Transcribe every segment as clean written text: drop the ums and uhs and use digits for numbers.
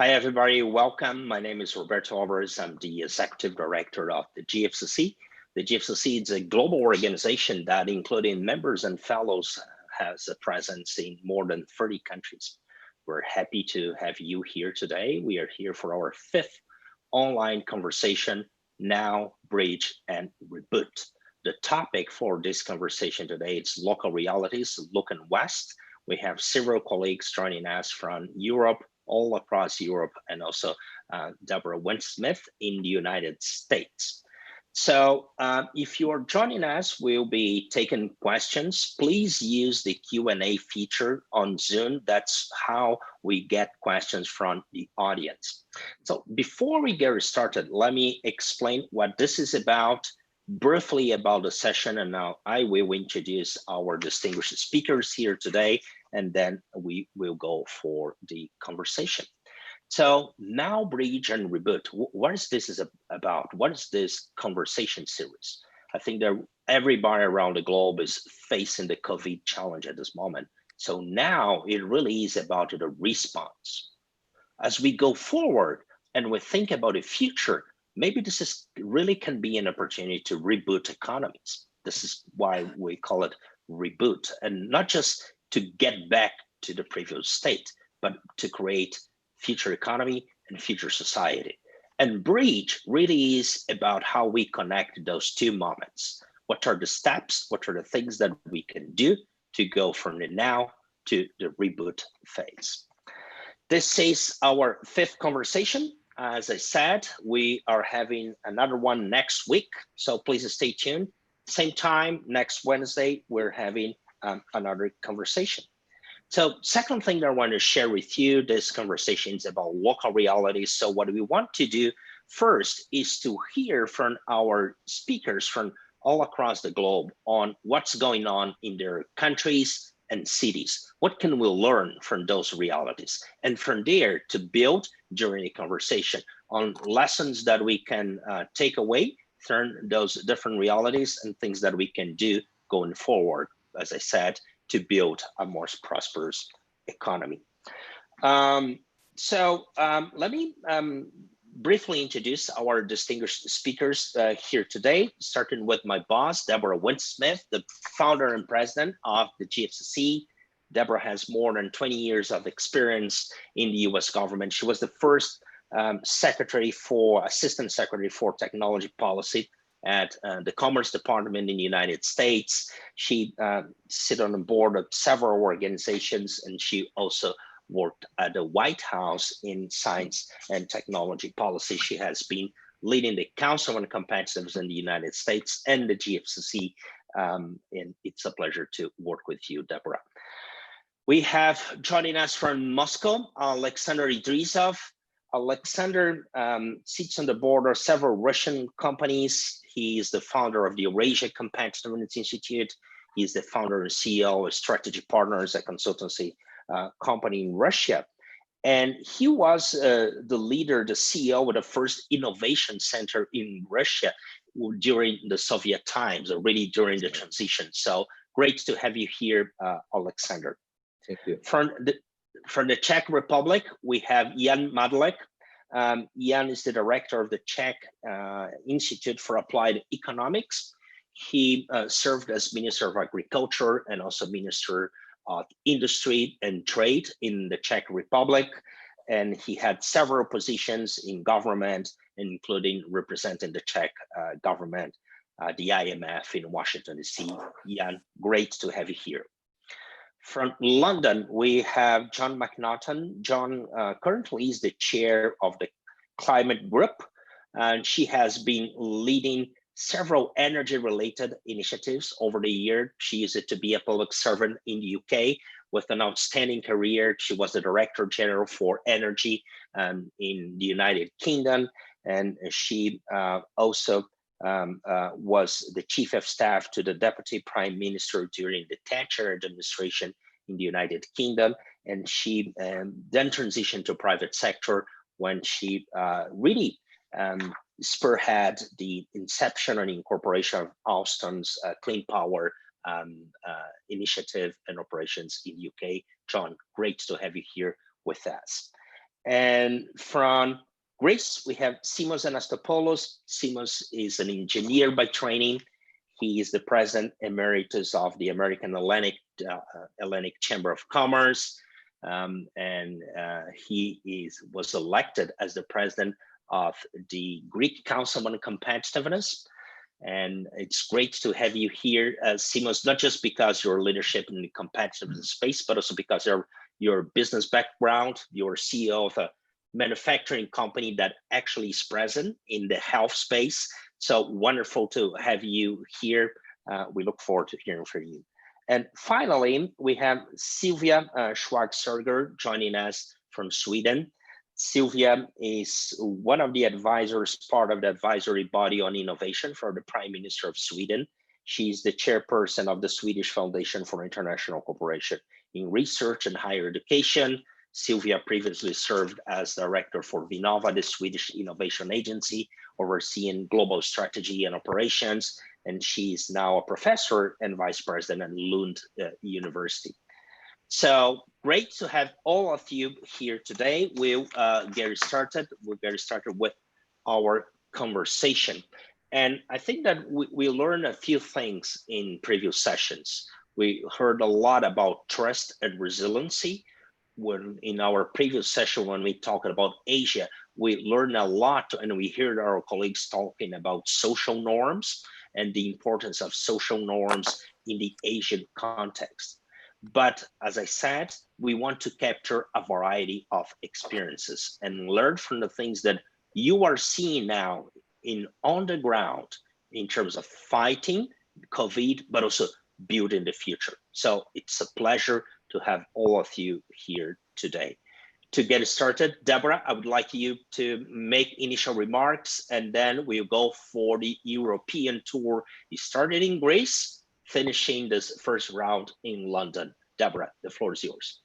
Hi, everybody. Welcome. My name is Roberto Alvarez. I'm the Executive Director of the GFCC. The GFCC is a global organization that, including members and fellows, has a presence in more than 30 countries. We're happy to have you here today. We are here for our 5th online conversation, Now, Bridge, and Reboot. The topic for this conversation today is local realities, looking west. We have several colleagues joining us from Europe, all across Europe, and also Deborah Winsmith in the United States. So if you are joining us, we'll be taking questions. Please use the Q&A feature on Zoom. That's how we get questions from the audience. So before we get started, let me explain what this is about, briefly about the session, and now I will introduce our distinguished speakers here today, and then we will go for the conversation. So now, Bridge and Reboot, what is this about? What is this conversation series? I think that everybody around the globe is facing the COVID challenge at this moment. So now it really is about the response. As we go forward and we think about the future, maybe this is really can be an opportunity to reboot economies. This is why we call it Reboot, and not just to get back to the previous state, but to create future economy and future society. And Bridge really is about how we connect those two moments. What are the steps? What are the things that we can do to go from the now to the reboot phase? This is our 5th conversation. As I said, we are having another one next week, so please stay tuned. Same time, next Wednesday, we're having another conversation. So second thing that I want to share with you, this conversation is about local realities. So what we want to do first is to hear from our speakers from all across the globe on what's going on in their countries and cities. What can we learn from those realities? And from there to build during a conversation on lessons that we can take away from those different realities and things that we can do going forward, as I said, to build a more prosperous economy. Let me briefly introduce our distinguished speakers here today, starting with my boss, Deborah Winsmith, the founder and president of the GFCC. Deborah has more than 20 years of experience in the US government. She was the first Assistant Secretary for Technology Policy at the Commerce Department in the United States. She sits on the board of several organizations, and she also worked at the White House in science and technology policy. She has been leading the Council on Competitiveness in the United States and the GFCC, and it's a pleasure to work with you, Deborah. We have joining us from Moscow, Alexander Idrisov. Alexander sits on the board of several Russian companies. He is the founder of the Eurasia Competitiveness Institute. He is the founder and CEO of Strategy Partners, a consultancy company in Russia. And he was the leader, the CEO of the first innovation center in Russia during the Soviet times, or really during the transition. So great to have you here, Alexander. Thank you. From the Czech Republic, we have Jan Madlek. Jan is the director of the Czech Institute for Applied Economics. He served as Minister of Agriculture and also Minister of Industry and Trade in the Czech Republic. And he had several positions in government, including representing the Czech government, the IMF in Washington, D.C. Jan, great to have you here. From London, we have John McNaughton. John currently is the chair of the Climate Group, and she has been leading several energy-related initiatives over the year. She used to be a public servant in the UK with an outstanding career. She was the Director General for Energy in the United Kingdom, and she also was the Chief of Staff to the Deputy Prime Minister during the Thatcher administration in the United Kingdom. And she then transitioned to private sector when she really spearhead the inception and incorporation of Alstom's clean power initiative and operations in UK. John, great to have you here with us. And from Greece, we have Simos Anastopoulos. Simos is an engineer by training. He is the president emeritus of the American Hellenic Chamber of Commerce. He was elected as the president of the Greek Council on Competitiveness. And it's great to have you here, Simos, not just because your leadership in the competitive space, but also because your business background. You're CEO of a manufacturing company that actually is present in the health space. So wonderful to have you here. We look forward to hearing from you. And finally, we have Sylvia Schwarzberger joining us from Sweden. Sylvia is one of the advisors, part of the advisory body on innovation for the Prime Minister of Sweden. She's the chairperson of the Swedish Foundation for International Cooperation in Research and Higher Education. Sylvia previously served as director for Vinnova, the Swedish innovation agency, overseeing global strategy and operations. And she's now a professor and vice president at Lund University. So great to have all of you here today. We'll get started. We'll get started with our conversation. And I think that we learned a few things in previous sessions. We heard a lot about trust and resiliency. When in our previous session, when we talked about Asia, we learned a lot, and we heard our colleagues talking about social norms and the importance of social norms in the Asian context. But as I said, we want to capture a variety of experiences and learn from the things that you are seeing now on the ground in terms of fighting COVID, but also building the future. So it's a pleasure to have all of you here today. To get started, Deborah, I would like you to make initial remarks, and then we'll go for the European tour. You started in Greece, finishing this first round in London. Deborah, the floor is yours.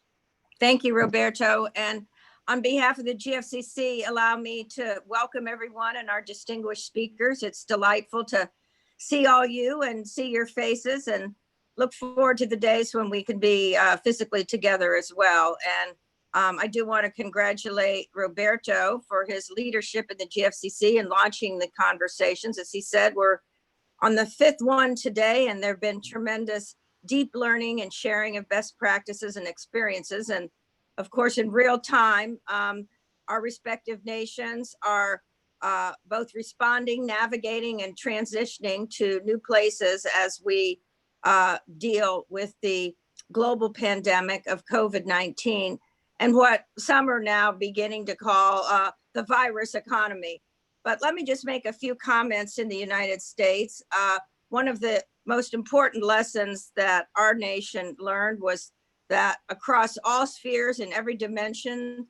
Thank you, Roberto. And on behalf of the GFCC, allow me to welcome everyone and our distinguished speakers. It's delightful to see all you and see your faces, and look forward to the days when we can be physically together as well. And I do want to congratulate Roberto for his leadership in the GFCC and launching the conversations. As he said, we're on the 5th one today, and there have been tremendous deep learning and sharing of best practices and experiences. And of course, in real time, our respective nations are both responding, navigating, and transitioning to new places as we deal with the global pandemic of COVID-19 and what some are now beginning to call the virus economy. But let me just make a few comments in the United States. One of the most important lessons that our nation learned was that across all spheres in every dimension,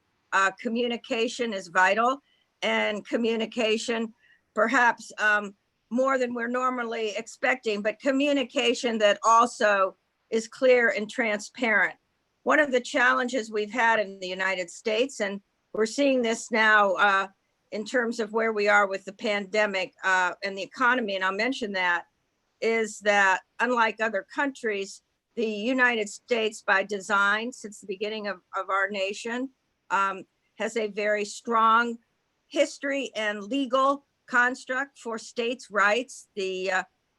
communication is vital, and communication perhaps more than we're normally expecting, but communication that also is clear and transparent. One of the challenges we've had in the United States, and we're seeing this now in terms of where we are with the pandemic and the economy, and I'll mention that, is that unlike other countries, the United States by design since the beginning of our nation has a very strong history and legal construct for states' rights. The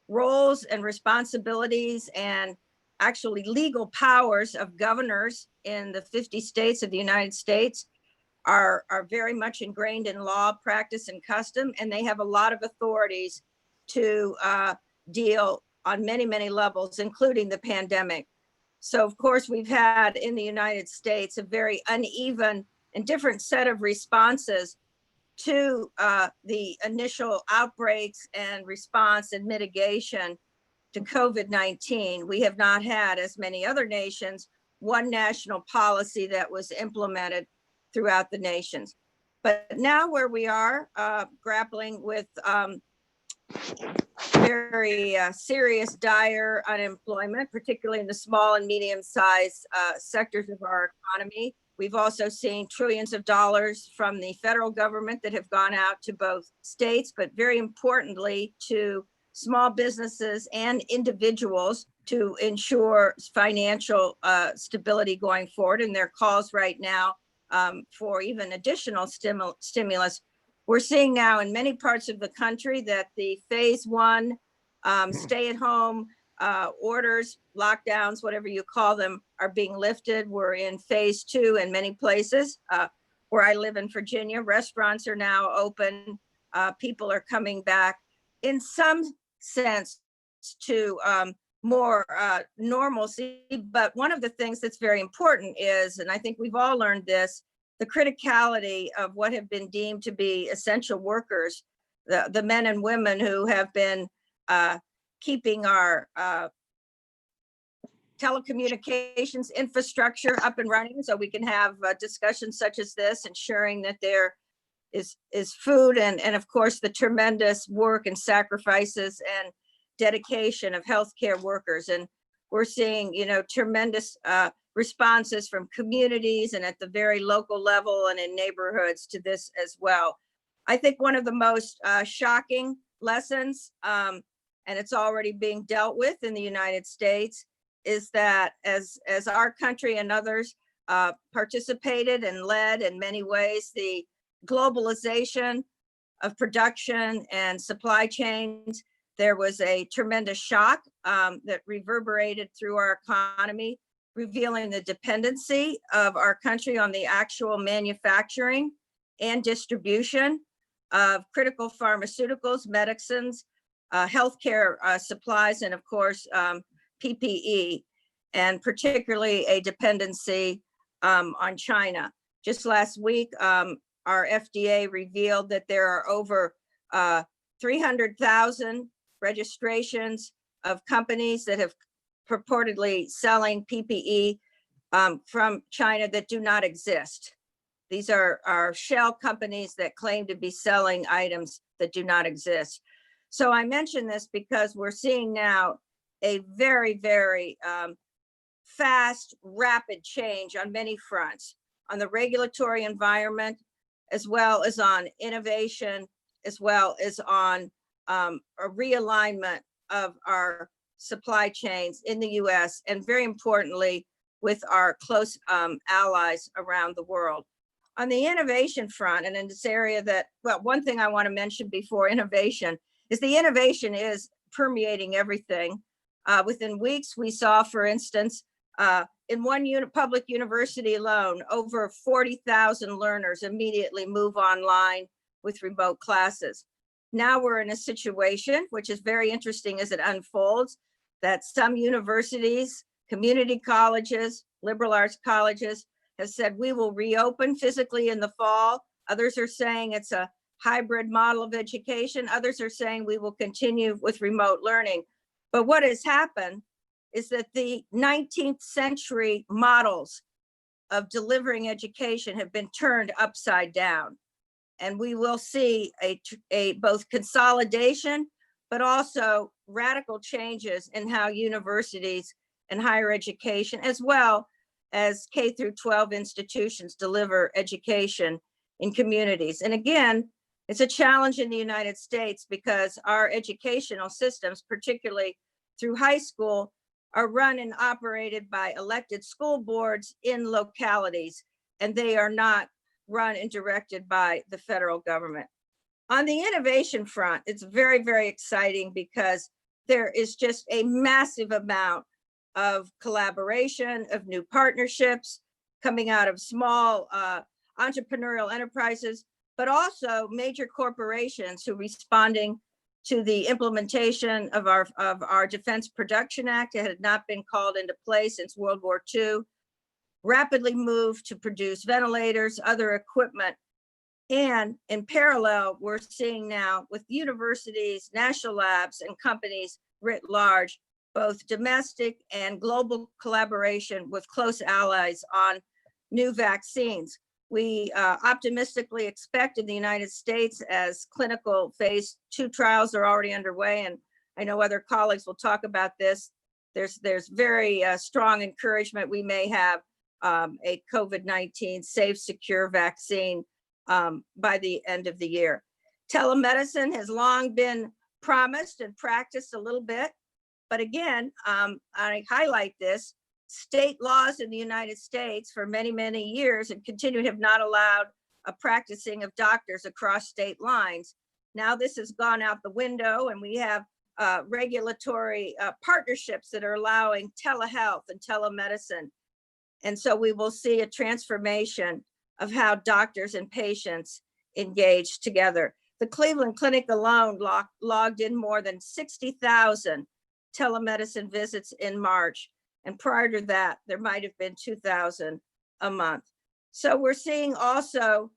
roles and responsibilities and actually legal powers of governors in the 50 states of the United States are very much ingrained in law, practice, and custom, and they have a lot of authorities to deal on many, many levels, including the pandemic. So of course, we've had in the United States a very uneven and different set of responses to the initial outbreaks and response and mitigation to COVID-19. We have not had, as many other nations, one national policy that was implemented throughout the nations. But now where we are grappling with very serious, dire unemployment, particularly in the small and medium-sized sectors of our economy. We've also seen trillions of dollars from the federal government that have gone out to both states, but very importantly to small businesses and individuals to ensure financial stability going forward. And there are calls right now for even additional stimulus. We're seeing now in many parts of the country that the phase one stay at home orders, lockdowns, whatever you call them, are being lifted. We're in phase two in many places. Where I live in Virginia, restaurants are now open. People are coming back in some sense to more normalcy. But one of the things that's very important is, and I think we've all learned this, the criticality of what have been deemed to be essential workers, the men and women who have been keeping our telecommunications infrastructure up and running so we can have discussions such as this, ensuring that there is food and of course the tremendous work and sacrifices and dedication of healthcare workers. And we're seeing, you know, tremendous responses from communities and at the very local level and in neighborhoods to this as well. I think one of the most shocking lessons, and it's already being dealt with in the United States, is that as our country and others participated and led in many ways the globalization of production and supply chains, there was a tremendous shock that reverberated through our economy, revealing the dependency of our country on the actual manufacturing and distribution of critical pharmaceuticals, medicines, healthcare supplies, and of course, PPE, and particularly a dependency on China. Just last week, our FDA revealed that there are over 300,000 registrations of companies that have purportedly selling PPE from China that do not exist. These are shell companies that claim to be selling items that do not exist. So I mention this because we're seeing now a very, very fast, rapid change on many fronts, on the regulatory environment, as well as on innovation, as well as on a realignment of our supply chains in the US, and very importantly, with our close allies around the world. On the innovation front, and in this area that, well, one thing I want to mention before innovation is the innovation is permeating everything. Within weeks, we saw, for instance, in one public university alone, over 40,000 learners immediately move online with remote classes. Now we're in a situation, which is very interesting as it unfolds, that some universities, community colleges, liberal arts colleges have said we will reopen physically in the fall. Others are saying it's a hybrid model of education. Others are saying we will continue with remote learning. But what has happened is that the 19th century models of delivering education have been turned upside down. And we will see a both consolidation, but also radical changes in how universities and higher education, as well as K through 12 institutions, deliver education in communities. And again, it's a challenge in the United States because our educational systems, particularly through high school, are run and operated by elected school boards in localities, and they are not run and directed by the federal government. On the innovation front, it's very, very exciting because there is just a massive amount of collaboration, of new partnerships coming out of small entrepreneurial enterprises, but also major corporations who are responding to the implementation of our Defense Production Act. It had not been called into play since World War II, rapidly moved to produce ventilators, other equipment. And in parallel, we're seeing now with universities, national labs, and companies writ large, both domestic and global collaboration with close allies on new vaccines. We optimistically expect in the United States, as clinical phase 2 trials are already underway, and I know other colleagues will talk about this, there's very strong encouragement we may have a COVID-19 safe, secure vaccine by the end of the year. Telemedicine has long been promised and practiced a little bit, but again, I highlight this state laws in the United States for many, many years and continue to have not allowed a practicing of doctors across state lines. Now this has gone out the window, and we have regulatory partnerships that are allowing telehealth and telemedicine. And so we will see a transformation of how doctors and patients engage together. The Cleveland Clinic alone logged in more than 60,000 telemedicine visits in March. And prior to that, there might have been 2,000 a month. So we're seeing also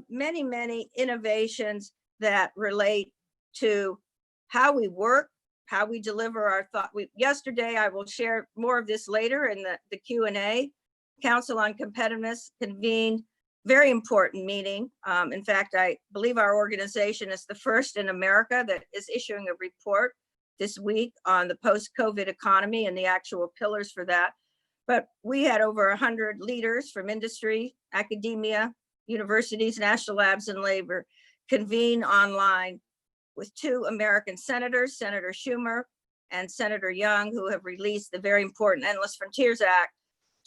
many, many innovations that relate to how we work, how we deliver our thought. Yesterday, I will share more of this later in the Q&A. Council on Competitiveness convened very important meeting. In fact, I believe our organization is the first in America that is issuing a report this week on the post-COVID economy and the actual pillars for that. But we had over 100 leaders from industry, academia, universities, national labs, and labor convene online with 2 American senators, Senator Schumer and Senator Young, who have released the very important Endless Frontiers Act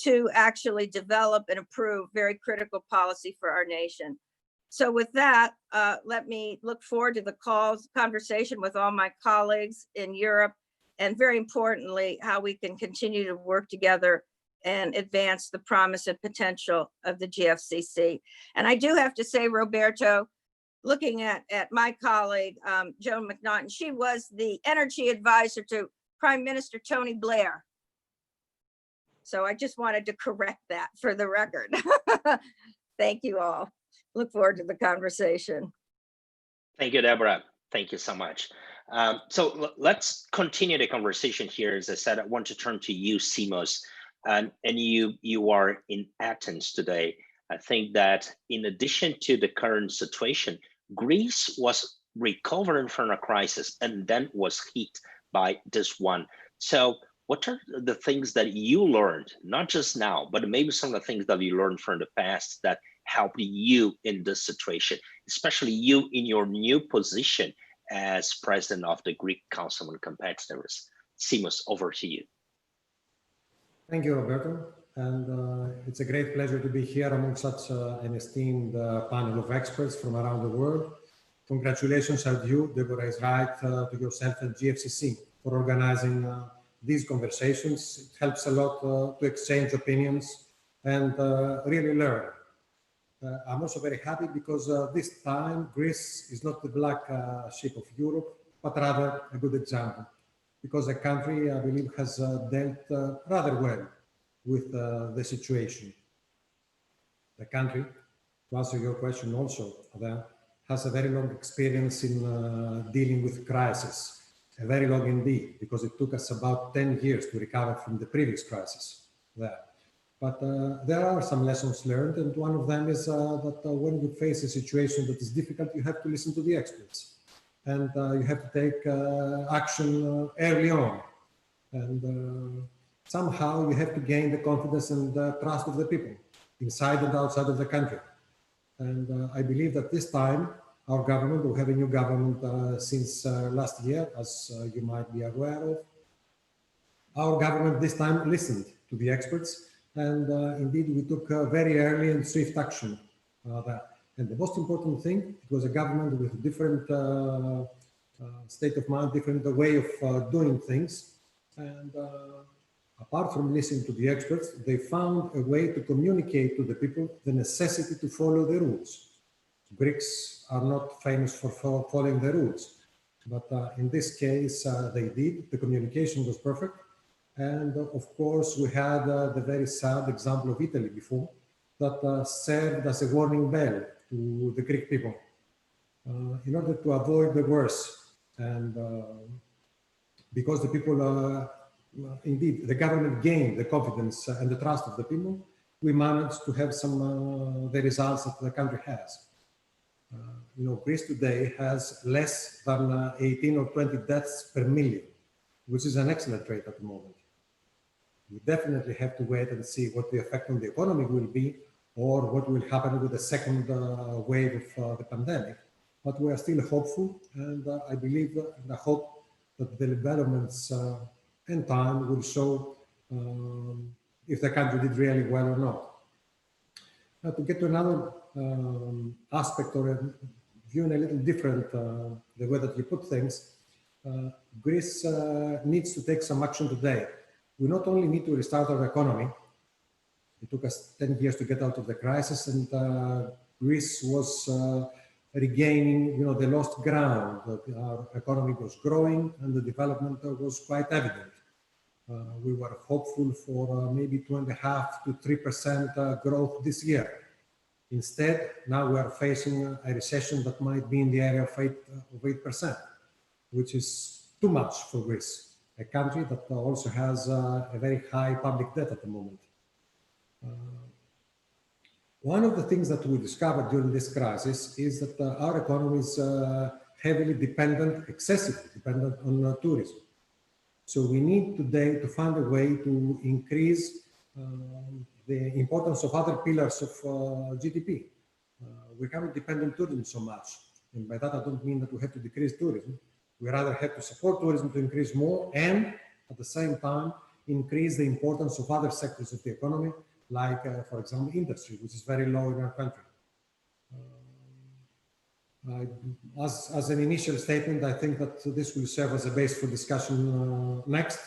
to actually develop and approve very critical policy for our nation. So with that, let me look forward to the conversation with all my colleagues in Europe, and very importantly, how we can continue to work together and advance the promise and potential of the GFCC. And I do have to say, Roberto, looking at my colleague, Joan McNaughton, she was the energy advisor to Prime Minister Tony Blair. So I just wanted to correct that for the record. Thank you all. Look forward to the conversation. Thank you, Deborah. Thank you so much. So let's continue the conversation here. As I said, I want to turn to you, Simos, and you are in Athens today. I think that in addition to the current situation, Greece was recovering from a crisis and then was hit by this one. So what are the things that you learned, not just now, but maybe some of the things that you learned from the past that helped you in this situation, especially you in your new position as president of the Greek Council on Competitiveness? Simos, over to you. Thank you, Roberto. And it's a great pleasure to be here among such an esteemed panel of experts from around the world. Congratulations are due, Deborah is right, to yourself and GFCC for organizing these conversations. It helps a lot to exchange opinions and really learn. I'm also very happy because this time Greece is not the black sheep of Europe, but rather a good example, because the country, I believe, has dealt rather well with the situation. The country, to answer your question also, has a very long experience in dealing with crisis, a very long indeed, because it took us about 10 years to recover from the previous crisis there. But there are some lessons learned, and one of them is that when you face a situation that is difficult, you have to listen to the experts, and you have to take action early on. And somehow you have to gain the confidence and trust of the people, inside and outside of the country. And I believe that this time, our government, we have a new government since last year, as you might be aware of. Our government this time listened to the experts, and indeed we took very early and swift action there. And the most important thing, it was a government with a different state of mind, different way of doing things. And apart from listening to the experts, they found a way to communicate to the people the necessity to follow the rules. Greeks are not famous for following the rules, but in this case, they did. The communication was perfect. And of course, we had the very sad example of Italy before that served as a warning bell to the Greek people in order to avoid the worst. And because the people, indeed, the government gained the confidence and the trust of the people, we managed to have some the results that the country has. You know, Greece today has less than 18 or 20 deaths per million, which is an excellent rate at the moment. We definitely have to wait and see what the effect on the economy will be, or what will happen with the second wave of the pandemic. But we are still hopeful, and I believe and I hope that the developments in time will show if the country did really well or not. Now, to get to another aspect or a view in a little different, the way that you put things, Greece needs to take some action today. We not only need to restart our economy. It took us 10 years to get out of the crisis, and Greece was regaining, the lost ground. Our economy was growing, and the development was quite evident. We were hopeful for maybe 2.5 to 3% growth this year. Instead, now we are facing a recession that might be in the area of 8%, which is too much for Greece, a country that also has a very high public debt at the moment. One of the things that we discovered during this crisis is that our economy is heavily dependent, excessively dependent on tourism. So we need today to find a way to increase the importance of other pillars of GDP. We haven't depended on tourism so much. And by that, I don't mean that we have to decrease tourism. We rather have to support tourism to increase more and at the same time, increase the importance of other sectors of the economy, like, for example, industry, which is very low in our country. As an initial statement, I think that this will serve as a base for discussion next.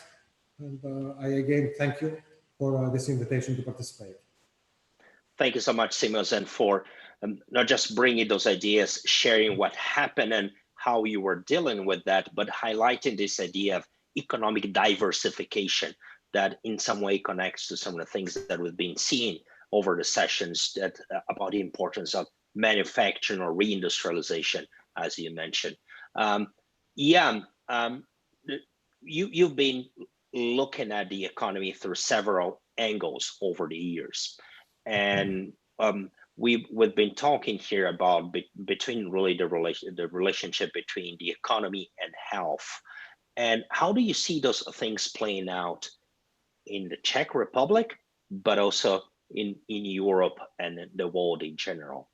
And I again thank you for this invitation to participate. Thank you so much, Simos, and for not just bringing those ideas, sharing what happened and how you were dealing with that, but highlighting this idea of economic diversification that in some way connects to some of the things that we've been seeing over the sessions that about the importance of manufacturing or reindustrialization, as you mentioned. You've been looking at the economy through several angles over the years. And we've been talking here about between really the relationship between the economy and health. And how do you see those things playing out in the Czech Republic, but also in Europe and the world in general?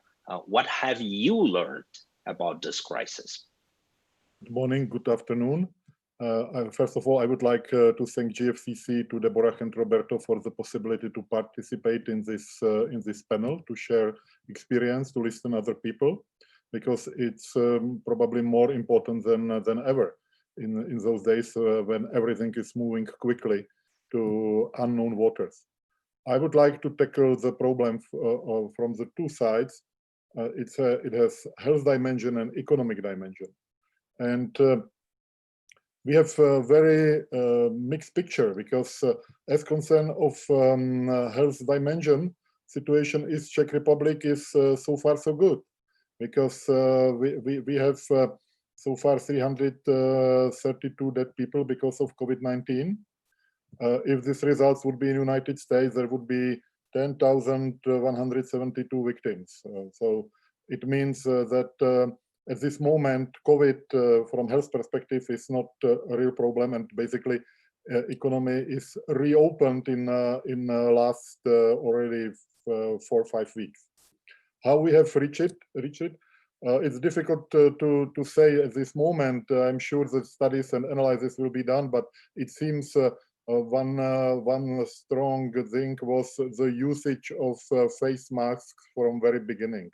What have you learned about this crisis? Good morning, good afternoon. First of all, I would like to thank GFCC, to Deborah and Roberto for the possibility to participate in this panel, to share experience, to listen to other people, because it's probably more important than ever in those days when everything is moving quickly to unknown waters. I would like to tackle the problem from the two sides. It has health dimension and economic dimension. And we have a very mixed picture because as concern of health dimension, situation is Czech Republic is so far so good, because we have so far 332 dead people because of COVID-19. If these results would be in United States, there would be 10,172 victims. So it means that at this moment, COVID from health perspective is not a real problem, and basically economy is reopened in last already 4 or 5 weeks. How we have reached it? It's difficult to say at this moment. I'm sure that studies and analysis will be done, but it seems one strong thing was the usage of face masks from very beginning.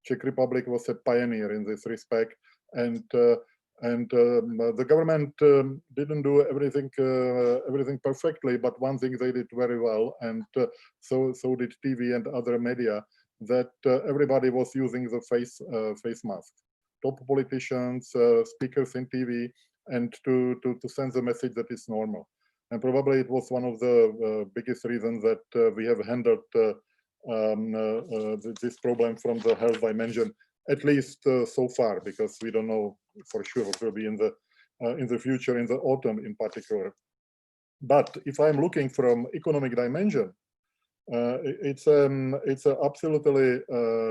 Czech Republic was a pioneer in this respect, and the government didn't do everything perfectly, but one thing they did very well, and so did TV and other media, that everybody was using the face mask. Top politicians, speakers in TV, and to send the message that it's normal. And probably it was one of the biggest reasons that we have handled this problem from the health dimension, at least so far, because we don't know for sure what will be in the future, in the autumn in particular. But if I'm looking from economic dimension, it's an absolutely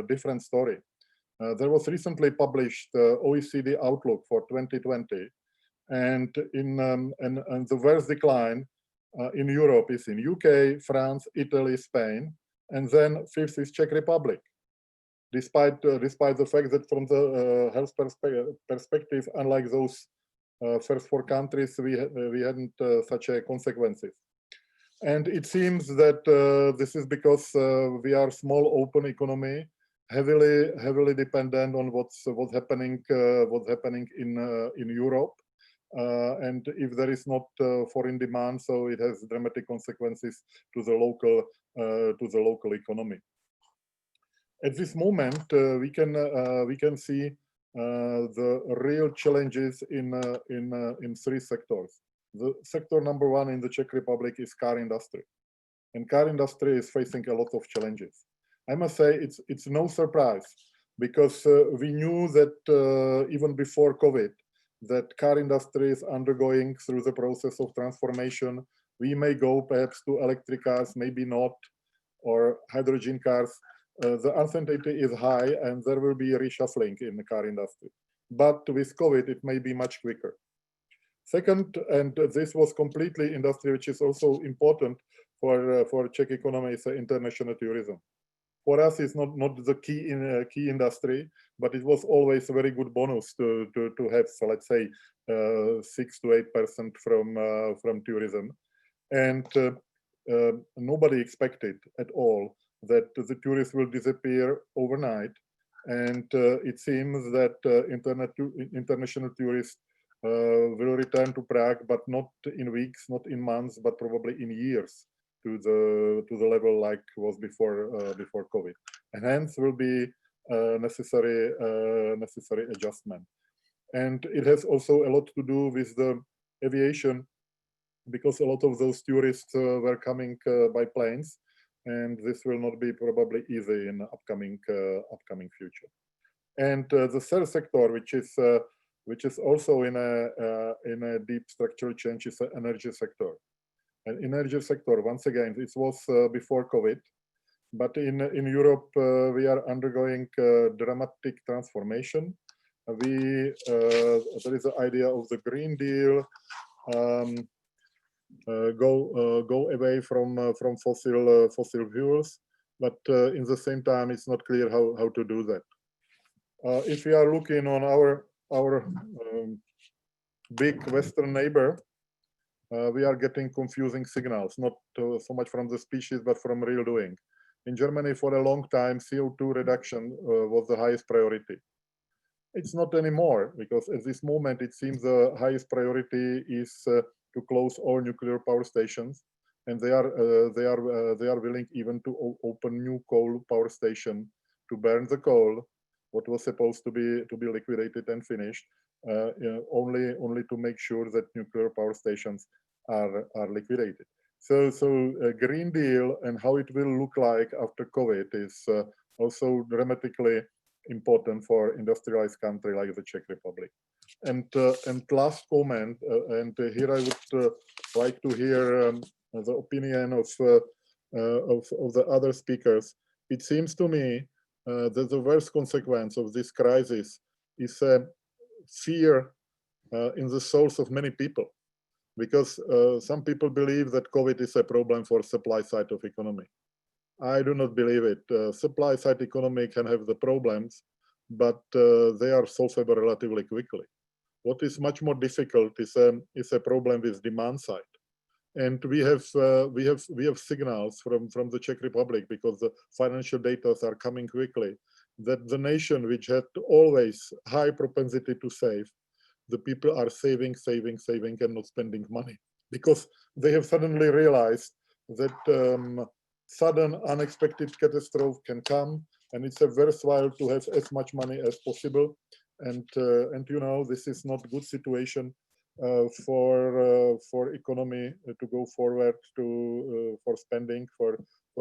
different story. There was recently published OECD Outlook for 2020, and the worst decline in Europe is in UK, France, Italy, Spain, and then fifth is Czech Republic. Despite the fact that from the health perspective, unlike those first 4 countries, we hadn't such a consequences. And it seems that this is because we are small open economy, heavily dependent on what's happening in Europe. And if there is not foreign demand, so it has dramatic consequences to the local economy. At this moment, we can see the real challenges in three sectors. The sector number one in the Czech Republic is car industry, and car industry is facing a lot of challenges. I must say it's no surprise, because we knew that even before COVID, that car industry is undergoing through the process of transformation. We may go perhaps to electric cars, maybe not, or hydrogen cars. The uncertainty is high, and there will be reshuffling in the car industry. But with COVID, it may be much quicker. Second, and this was completely industry, which is also important for Czech economy, is international tourism. For us, it's not the key industry, but it was always a very good bonus to have, so let's say, 6 to 8% from tourism, and nobody expected at all that the tourists will disappear overnight, and it seems that international tourists will return to Prague, but not in weeks, not in months, but probably in years, to the level like was before COVID, and hence will be necessary adjustment. And it has also a lot to do with the aviation, because a lot of those tourists were coming by planes, and this will not be probably easy in upcoming future. And the third sector, which is also in a deep structural change, is the energy sector. And energy sector, once again, it was before COVID, but in Europe we are undergoing dramatic transformation. There is the idea of the Green Deal, go away from fossil fuels, but in the same time, it's not clear how to do that. If we are looking on our big Western neighbor, we are getting confusing signals, not so much from the speeches, but from real doing. In Germany, for a long time, CO2 reduction was the highest priority. It's not anymore, because at this moment, it seems the highest priority is to close all nuclear power stations, and they are willing even to open new coal power station to burn the coal, what was supposed to be liquidated and finished, only to make sure that nuclear power stations are liquidated. So Green Deal and how it will look like after COVID is also dramatically important for industrialized country like the Czech Republic. And last comment, and here I would like to hear the opinion of the other speakers. It seems to me that the worst consequence of this crisis is a fear in the souls of many people, because some people believe that COVID is a problem for supply side of economy. I do not believe it. Supply side economy can have the problems, but they are solvable relatively quickly. What is much more difficult is a problem with demand side, and we have signals from the Czech Republic, because the financial data are coming quickly, that the nation which had always high propensity to save, the people are saving and not spending money, because they have suddenly realized that sudden unexpected catastrophe can come, and it's a worthwhile to have as much money as possible. And you know, this is not good situation for economy to go forward for spending, for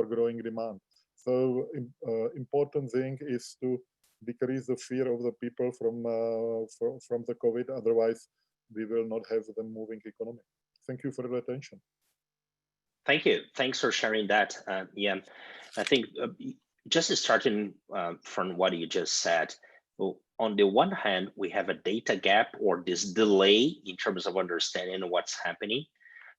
growing demand. So important thing is to decrease the fear of the people from the COVID. Otherwise, we will not have the moving economy. Thank you for the attention. Thank you. Thanks for sharing that. Yeah, I think just starting from what you just said, well, on the one hand, we have a data gap or this delay in terms of understanding what's happening.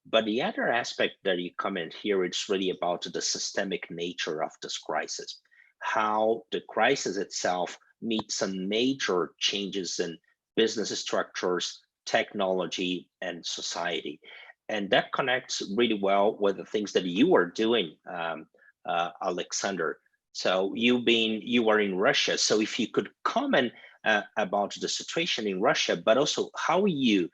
But the other aspect that you comment here, it's really about the systemic nature of this crisis, how the crisis itself meets some major changes in business structures, technology, and society. and that connects really well with the things that you are doing, Alexander. So you were in Russia. So if you could comment about the situation in Russia, but also how you,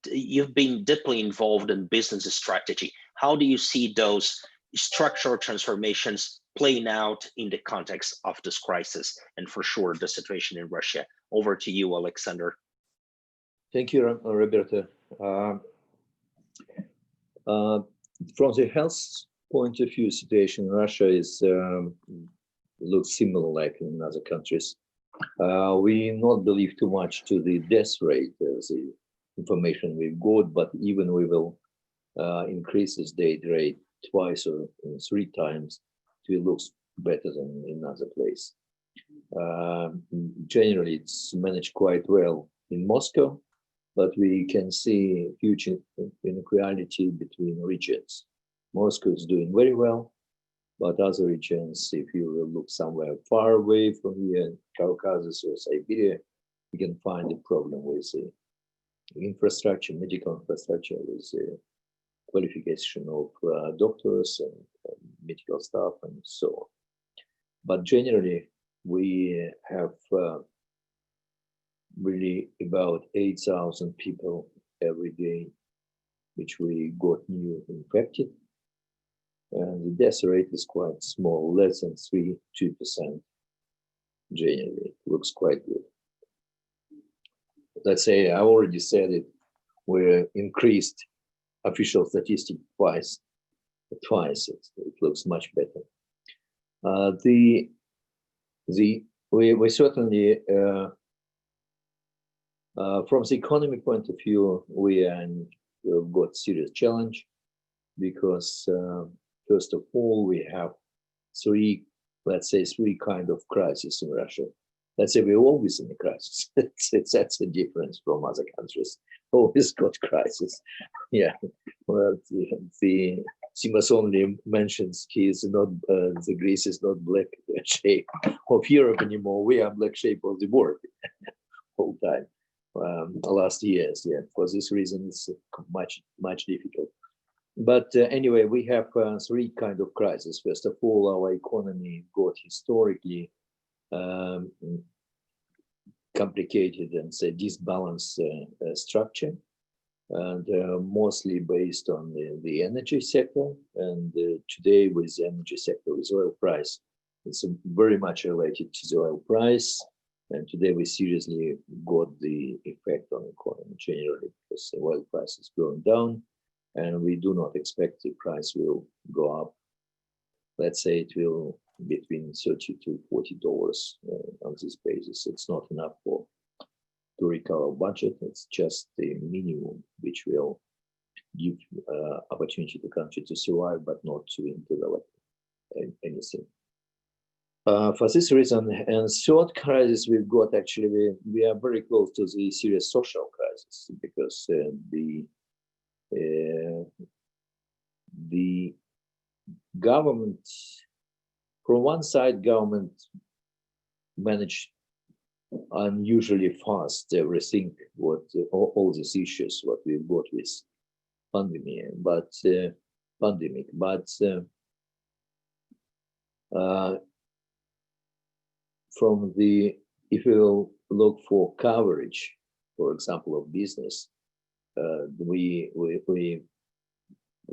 you've been deeply involved in business strategy. How do you see those structural transformations playing out in the context of this crisis, and for sure the situation in Russia? Over to you, Alexander. Thank you, Roberto. From the health point of view, situation in Russia is looks similar like in other countries. We not believe too much to the death rate as the information we've got, but even we will increase this death rate twice or 3 times, it looks better than in other place. Generally, it's managed quite well in Moscow, but we can see huge inequality between regions. Moscow is doing very well, but other regions, if you will look somewhere far away from here, Caucasus or Siberia, you can find a problem with the infrastructure, medical infrastructure, with the qualification of doctors and medical staff and so on. But generally, we have really about 8,000 people every day, which we got new infected. And the death rate is quite small, less than 2%. Generally, it looks quite good. Let's say, I already said it, we increased official statistic twice. It looks much better. We certainly, from the economy point of view, we've got serious challenge because first of all, we have three kind of crises in Russia. Let's say we're always in a crisis. That's a difference from other countries. Always got crisis. Yeah. Well, the Simas only mentions the Greece is not black shape of Europe anymore. We are black shape of the world whole time. Last years, yeah. For this reason, it's much difficult. But anyway, we have 3 kind of crises. First of all, our economy got historically complicated and say disbalanced structure, and mostly based on the energy sector. And today, with the energy sector, with oil price, it's very much related to the oil price. And today we seriously got the effect on the economy generally because the oil price is going down, and we do not expect the price will go up. Let's say it will between $30 to $40 on this basis. It's not enough to recover budget. It's just the minimum which will give opportunity to the country to survive, but not to develop anything. For this reason, and third crisis we've got, actually, we are very close to the serious social crisis because the government, from one side, government managed unusually fast everything, all these issues, what we've got with pandemic, but from if you look for coverage, for example, of business,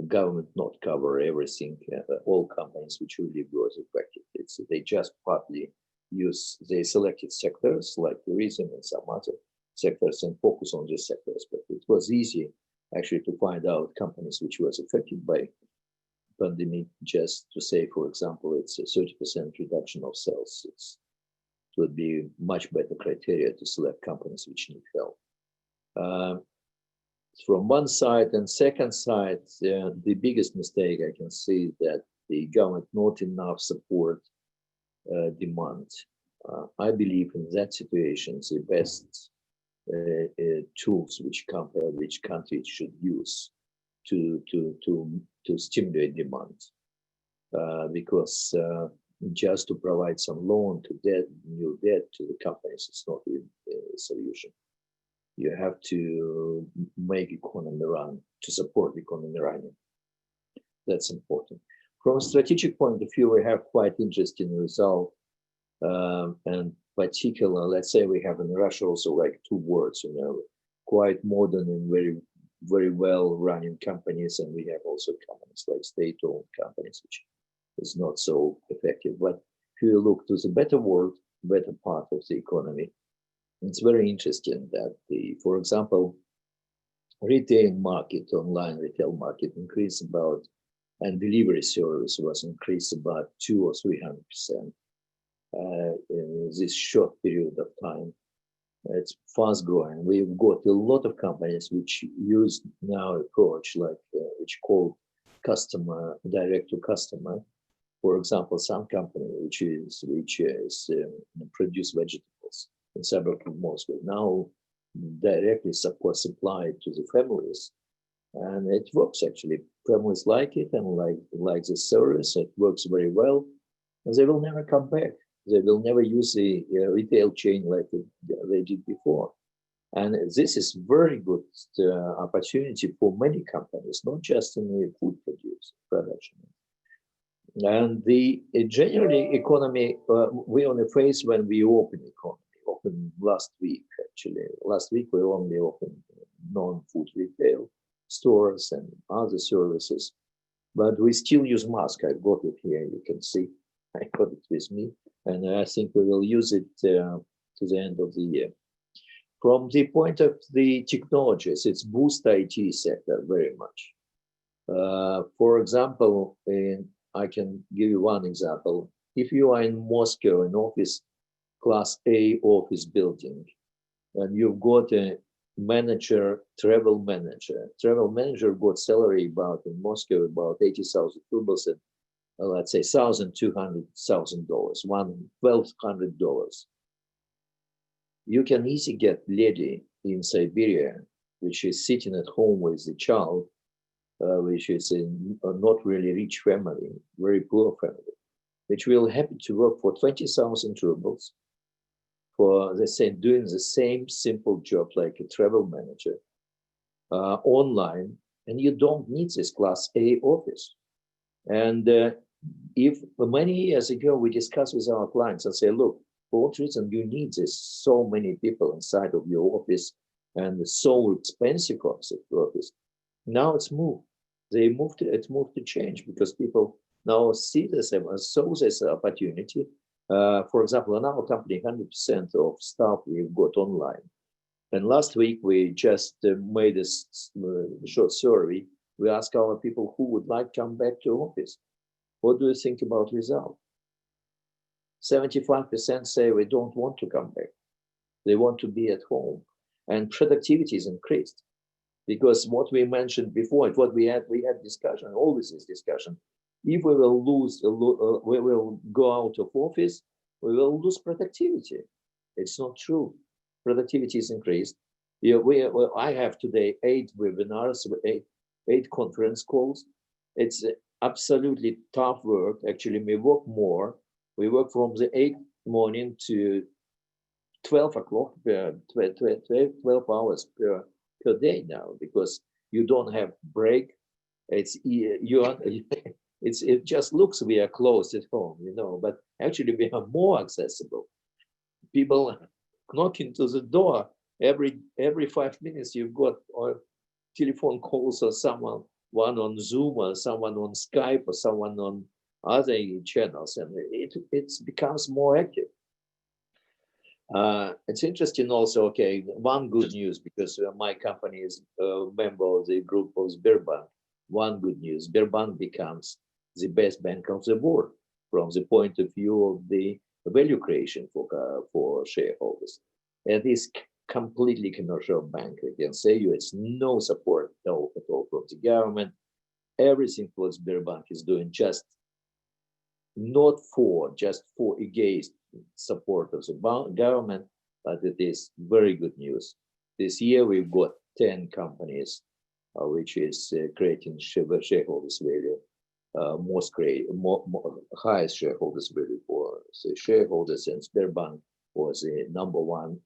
government not cover everything, all companies which really was affected. They just partly use the selected sectors like tourism and some other sectors and focus on these sectors. But it was easy actually to find out companies which was affected by pandemic, just to say, for example, it's a 30% reduction of sales. It would be much better criteria to select companies which need help. From one side, and second side, the biggest mistake I can see that the government not enough support demand. I believe in that situation, the best tools which country should use to stimulate demand, because just to provide some loan to new debt to the companies is not a solution. You have to make economy run, to support the economy running. That's important. From a strategic point of view, we have quite interesting result. And particular, let's say we have in Russia also like two words, you know, quite modern and very, very well running companies. And we have also companies like state-owned companies, which is not so effective. But if you look to the better world, better part of the economy, it's very interesting that for example, retail market, online retail market increased about, and delivery service was increased about 200 or 300% in this short period of time. It's fast growing. We've got a lot of companies which use now approach like which call customer direct to customer. For example, some company which is produce vegetables in suburb of Moscow now directly supply to the families, and it works actually. Families like it and like the service. It works very well, and they will never come back. They will never use the retail chain like they did before. And this is very good opportunity for many companies, not just in the food production. And the generally economy, we on the phase when we open last week, actually. Last week we only opened non-food retail stores and other services, but we still use mask. I've got it here, you can see. I got it with me, and I think we will use it to the end of the year. From the point of the technologies, it's boost IT sector very much. For example, I can give you one example. If you are in Moscow, an office, class A office building, and you've got a manager, travel manager got salary about in Moscow about 80,000 rubles and let's say $1,200, $1,200. You can easily get lady in Siberia, which is sitting at home with the child, which is in a not really rich family, very poor family, which will happy to work for 20,000 rubles for the same, doing the same simple job like a travel manager online, and you don't need this class A office. And if many years ago we discussed with our clients and say, look, for what reason you need this so many people inside of your office and so expensive office? Now it's moved. It's moved to change because people now see this as so this opportunity. For example, in our company, 100% of staff we've got online. And last week we just made a short survey. We asked our people who would like to come back to office. What do you think about result? 75% say we don't want to come back. They want to be at home. And productivity is increased. Because what we mentioned before, what we had discussion, always this discussion. If we will we will go out of office, we will lose productivity. It's not true. Productivity is increased. I have today 8 webinars, 8 conference calls. It's absolutely tough work. Actually, we work more. We work from the 8 morning to 12 o'clock, 12 hours per day now, because you don't have break. It just looks we are closed at home, you know, but actually we are more accessible. People knock into the door every 5 minutes. You've got telephone calls or one on Zoom or someone on Skype or someone on other channels, and it becomes more active. It's interesting also, okay, one good news, because my company is a member of the group of Sberbank. One good news, Sberbank becomes the best bank of the world from the point of view of the value creation for shareholders. And this completely commercial bank, I can say you, it's no support at all from the government. Everything what Sberbank is doing just for against support of the government, but it is very good news. This year we've got 10 companies, which is creating shareholders value, highest shareholders value for the shareholders, and Sberbank was the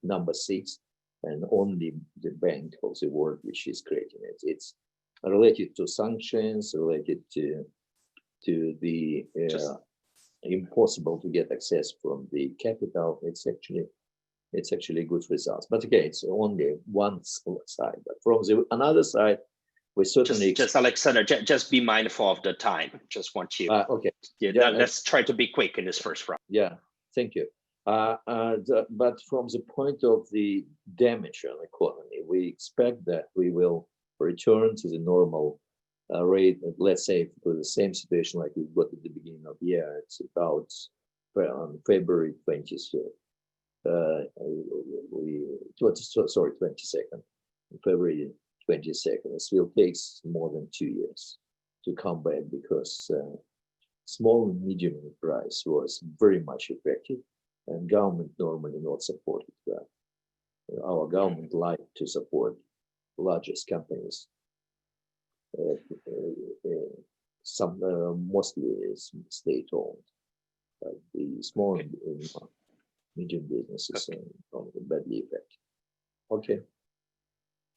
number 6. and only the bank of the world which is creating it. It's related to sanctions, related to the impossible to get access from the capital. It's actually good results. But again, it's only one side. But from the another side, we certainly just Alexander, just be mindful of the time. Just want you. Okay. Yeah, let's try to be quick in this first round. Yeah, thank you. But from the point of the damage on the economy, we expect that we will return to the normal rate, let's say, for the same situation like we got at the beginning of the year. It's about on February 23rd. Sorry, 22nd. February 22nd. It will take more than 2 years to come back because small and medium enterprise was very much affected, and government normally not supported that. Our government like to support largest companies. Some mostly is state-owned, but the small and medium businesses are badly affected. Okay.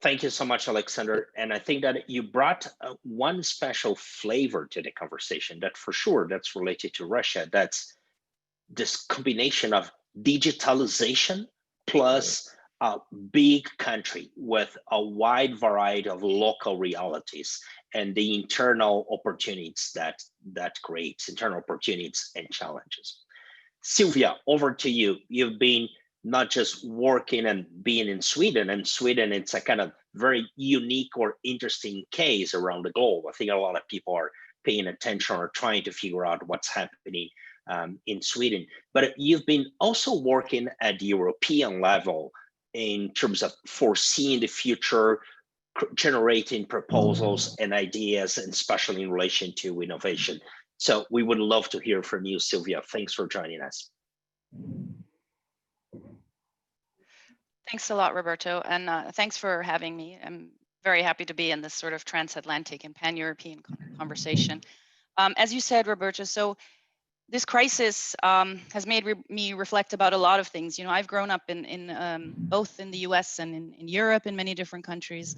Thank you so much, Alexander. And I think that you brought one special flavor to the conversation that for sure that's related to Russia. That's this combination of digitalization plus a big country with a wide variety of local realities and the internal opportunities that creates, internal opportunities and challenges. Sylvia, over to you. You've been not just working and being in Sweden, and Sweden, it's a kind of very unique or interesting case around the globe. I think a lot of people are paying attention or trying to figure out what's happening in Sweden. But you've been also working at the European level in terms of foreseeing the future, generating proposals and ideas, and especially in relation to innovation. So we would love to hear from you, Sylvia. Thanks for joining us. Thanks a lot, Roberto, and thanks for having me. I'm very happy to be in this sort of transatlantic and pan-European conversation. As you said, Roberto, so this crisis has made me reflect about a lot of things. You know, I've grown up in both in the US and in Europe in many different countries.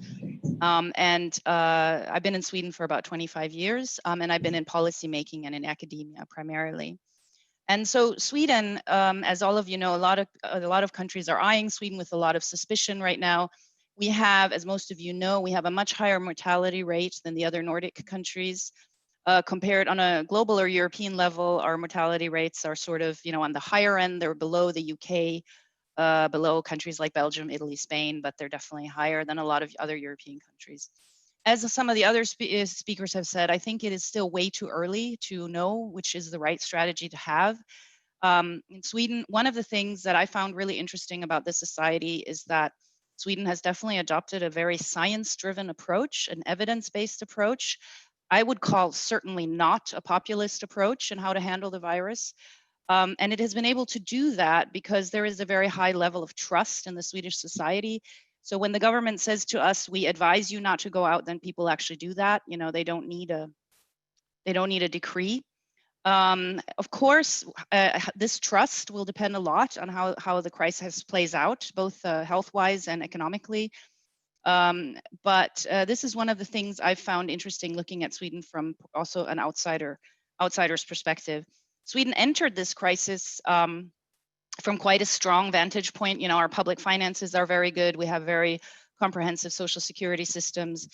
And I've been in Sweden for about 25 years, and I've been in policymaking and in academia primarily. And so Sweden, as all of you know, a lot of countries are eyeing Sweden with a lot of suspicion right now. We have, as most of you know, we have a much higher mortality rate than the other Nordic countries. Compared on a global or European level, our mortality rates are sort of, you know, on the higher end. They're below the UK, below countries like Belgium, Italy, Spain, but they're definitely higher than a lot of other European countries. As some of the other speakers have said, I think it is still way too early to know which is the right strategy to have. In Sweden, one of the things that I found really interesting about this society is that Sweden has definitely adopted a very science-driven approach, an evidence-based approach. I would call certainly not a populist approach in how to handle the virus. And it has been able to do that because there is a very high level of trust in the Swedish society. So when the government says to us, we advise you not to go out, then people actually do that. You know, they don't need a decree. Of course, this trust will depend a lot on how the crisis plays out, both health-wise and economically. But this is one of the things I've found interesting looking at Sweden from also an outsider's perspective. Sweden entered this crisis from quite a strong vantage point. You know, our public finances are very good. We have very comprehensive social security systems.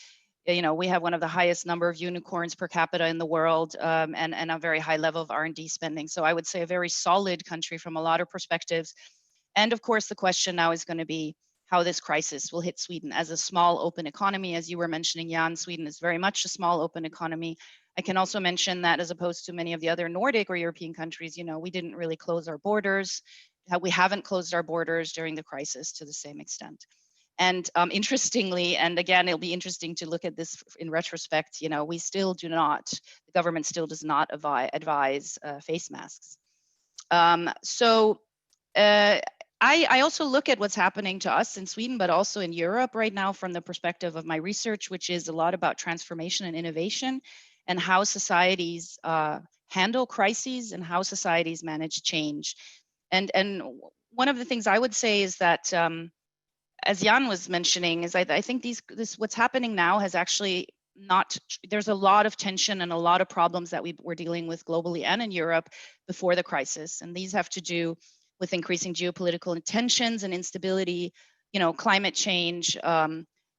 You know, we have one of the highest number of unicorns per capita in the world, and a very high level of R&D spending. So I would say a very solid country from a lot of perspectives. And of course, the question now is going to be how this crisis will hit Sweden as a small open economy. As you were mentioning, Jan, Sweden is very much a small open economy. I can also mention that as opposed to many of the other Nordic or European countries, you know, we didn't really close our borders. We haven't closed our borders during the crisis to the same extent. And interestingly, and again, it'll be interesting to look at this in retrospect, you know, we still do not, the government still does not advise face masks. I also look at what's happening to us in Sweden, but also in Europe right now from the perspective of my research, which is a lot about transformation and innovation and how societies handle crises and how societies manage change. And one of the things I would say is that as Jan was mentioning, is I think this what's happening now has actually not, there's a lot of tension and a lot of problems that we were dealing with globally and in Europe before the crisis. And these have to do with increasing geopolitical tensions and instability, climate change,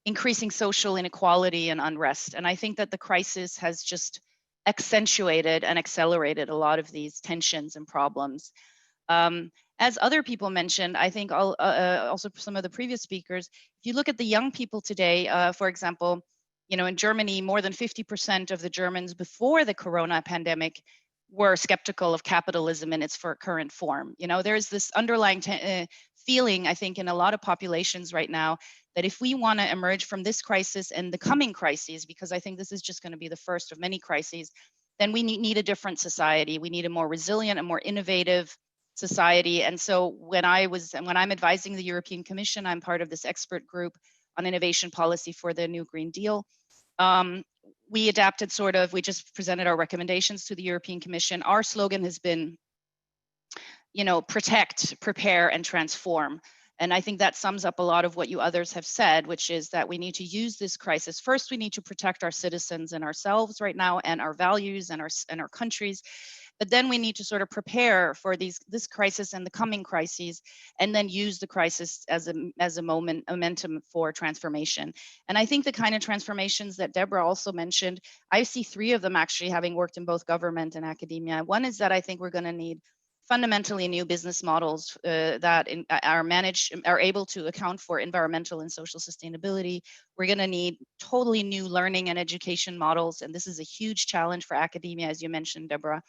increasing social inequality and unrest. And I think that the crisis has just accentuated and accelerated a lot of these tensions and problems. As other people mentioned, I think also some of the previous speakers, if you look at the young people today, for example, in Germany, more than 50% of the Germans before the corona pandemic were skeptical of capitalism in its current form. There's this underlying feeling, I think, in a lot of populations right now, that if we want to emerge from this crisis and the coming crises, because I think this is just going to be the first of many crises, then we need a different society. We need a more resilient, a more innovative society. And so when I'm advising the European Commission, I'm part of this expert group on innovation policy for the new Green Deal. We just presented our recommendations to the European Commission. Our slogan has been, protect, prepare, and transform. And I think that sums up a lot of what you others have said, which is that we need to use this crisis. First, we need to protect our citizens and ourselves right now, and our values and our countries. But then we need to sort of prepare for this crisis and the coming crises, and then use the crisis as a momentum for transformation. And I think the kind of transformations that Deborah also mentioned, I see 3 of them actually, having worked in both government and academia. One is that I think we're going to need fundamentally new business models that are able to account for environmental and social sustainability. We're going to need totally new learning and education models, and this is a huge challenge for academia, as you mentioned, Deborah.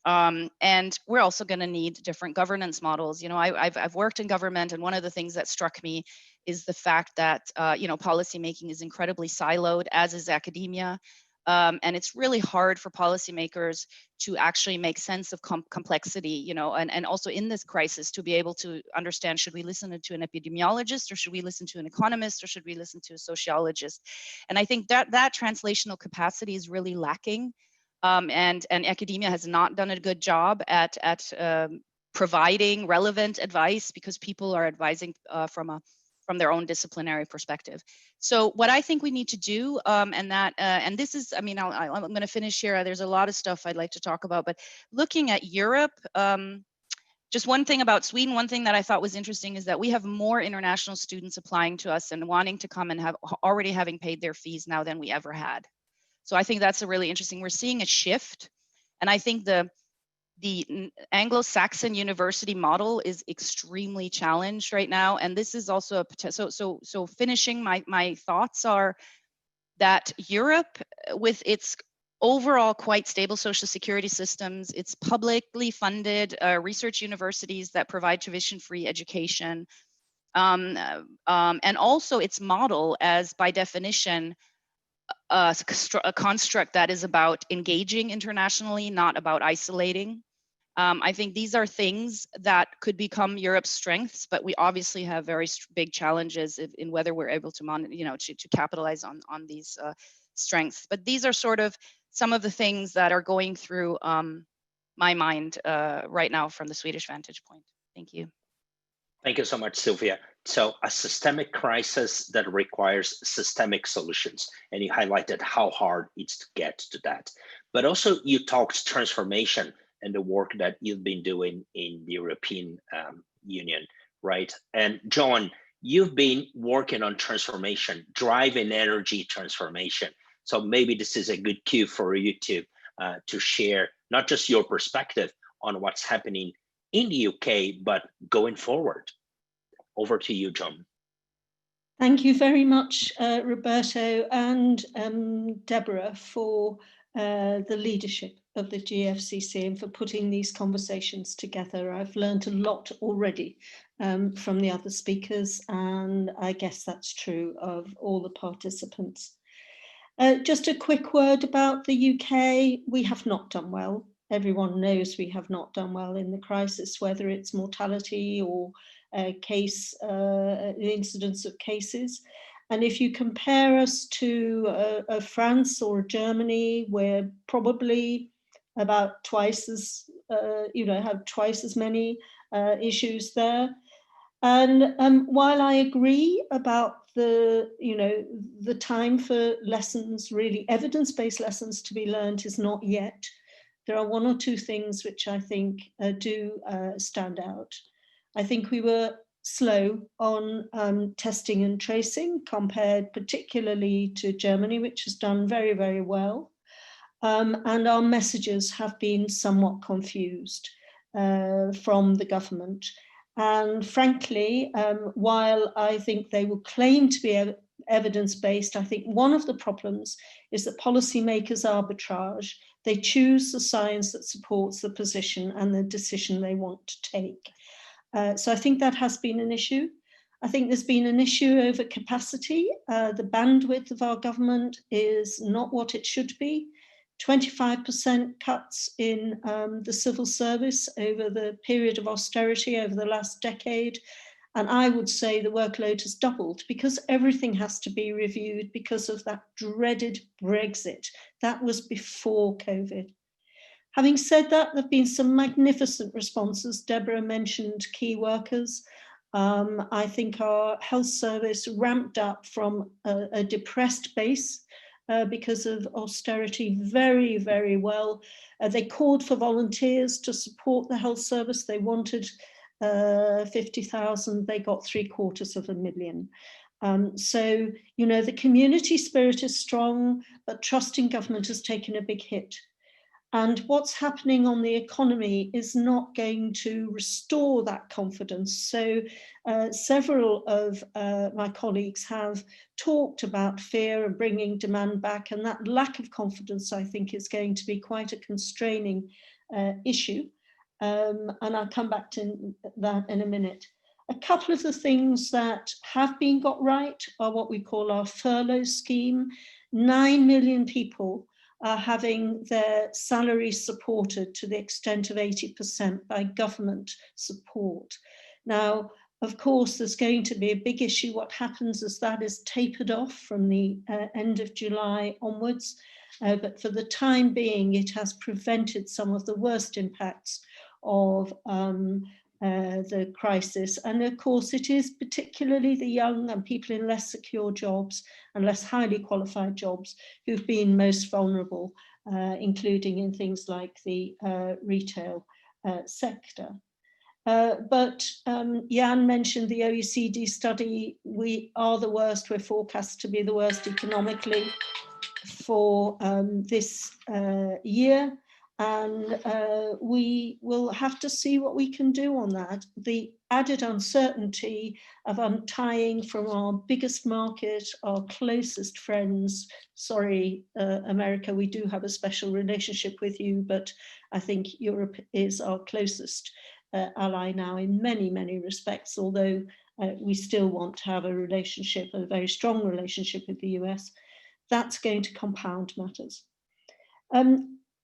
And we're also going to need different governance models. I've worked in government, and one of the things that struck me is the fact that policymaking is incredibly siloed, as is academia. And it's really hard for policymakers to actually make sense of complexity, and also in this crisis to be able to understand, should we listen to an epidemiologist, or should we listen to an economist, or should we listen to a sociologist? And I think that translational capacity is really lacking. And academia has not done a good job at providing relevant advice, because people are advising from their own disciplinary perspective. So what I think we need to do, and this is, I'm going to finish here. There's a lot of stuff I'd like to talk about, but looking at Europe, just one thing about Sweden, one thing that I thought was interesting is that we have more international students applying to us and wanting to come and already having paid their fees now than we ever had. So I think that's a really interesting, we're seeing a shift. And I think the Anglo-Saxon university model is extremely challenged right now. And this is also so finishing, my thoughts are that Europe, with its overall quite stable social security systems, its publicly funded research universities that provide tuition-free education, and also its model as, by definition, a construct that is about engaging internationally, not about isolating. I think these are things that could become Europe's strengths, but we obviously have very big challenges in whether we're able to, to capitalize on these strengths. But these are sort of some of the things that are going through my mind right now from the Swedish vantage point. Thank you. Thank you so much, Sylvia. So a systemic crisis that requires systemic solutions, and you highlighted how hard it's to get to that. But also you talked transformation and the work that you've been doing in the European Union, right? And John, you've been working on transformation, driving energy transformation. So maybe this is a good cue for you to share not just your perspective on what's happening in the UK, but going forward. Over to you, John. Thank you very much, Roberto and Deborah, for the leadership of the GFCC and for putting these conversations together. I've learned a lot already from the other speakers, and I guess that's true of all the participants. Just a quick word about the UK. We have not done well. Everyone knows we have not done well in the crisis, whether it's mortality or the incidence of cases. And if you compare us to France or Germany, we're probably about twice as, have twice as many issues there. And while I agree about the time for lessons, really evidence-based lessons to be learned is not yet, there are one or two things which I think do stand out. I think we were slow on testing and tracing compared particularly to Germany, which has done very, very well. And our messages have been somewhat confused from the government. And frankly, while I think they will claim to be evidence-based, I think one of the problems is that policymakers arbitrage. They choose the science that supports the position and the decision they want to take. So I think that has been an issue. I think there's been an issue over capacity. The bandwidth of our government is not what it should be. 25% cuts in the civil service over the period of austerity over the last decade. And I would say the workload has doubled because everything has to be reviewed because of that dreaded Brexit. That was before COVID. Having said that, there have been some magnificent responses. Deborah mentioned key workers. I think our health service ramped up from a depressed base because of austerity very, very well. They called for volunteers to support the health service. They wanted 50,000, they got 750,000. So, the community spirit is strong, but trust in government has taken a big hit. And what's happening on the economy is not going to restore that confidence. So several of my colleagues have talked about fear and bringing demand back, and that lack of confidence, I think, is going to be quite a constraining issue. And I'll come back to that in a minute. A couple of the things that have been got right are what we call our furlough scheme. 9 million people are having their salaries supported to the extent of 80% by government support. Now, of course, there's going to be a big issue. What happens is that is tapered off from the end of July onwards. But for the time being, it has prevented some of the worst impacts of the crisis. And of course, it is particularly the young and people in less secure jobs and less highly qualified jobs who've been most vulnerable, including in things like the retail sector. But Jan mentioned the OECD study. We are the worst. We're forecast to be the worst economically for this year. And we will have to see what we can do on that. The added uncertainty of untying from our biggest market, our closest friends. Sorry, America, we do have a special relationship with you, but I think Europe is our closest ally now in many, many respects, although we still want to have a relationship, a very strong relationship with the US. That's going to compound matters.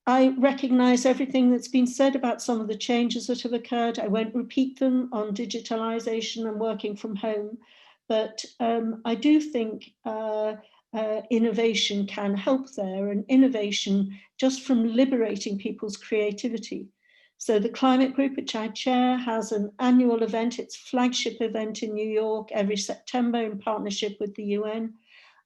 I recognise everything that's been said about some of the changes that have occurred. I won't repeat them on digitalisation and working from home, but I do think innovation can help there, and innovation just from liberating people's creativity. So the Climate Group, which I chair, has an annual event, its flagship event in New York every September in partnership with the UN,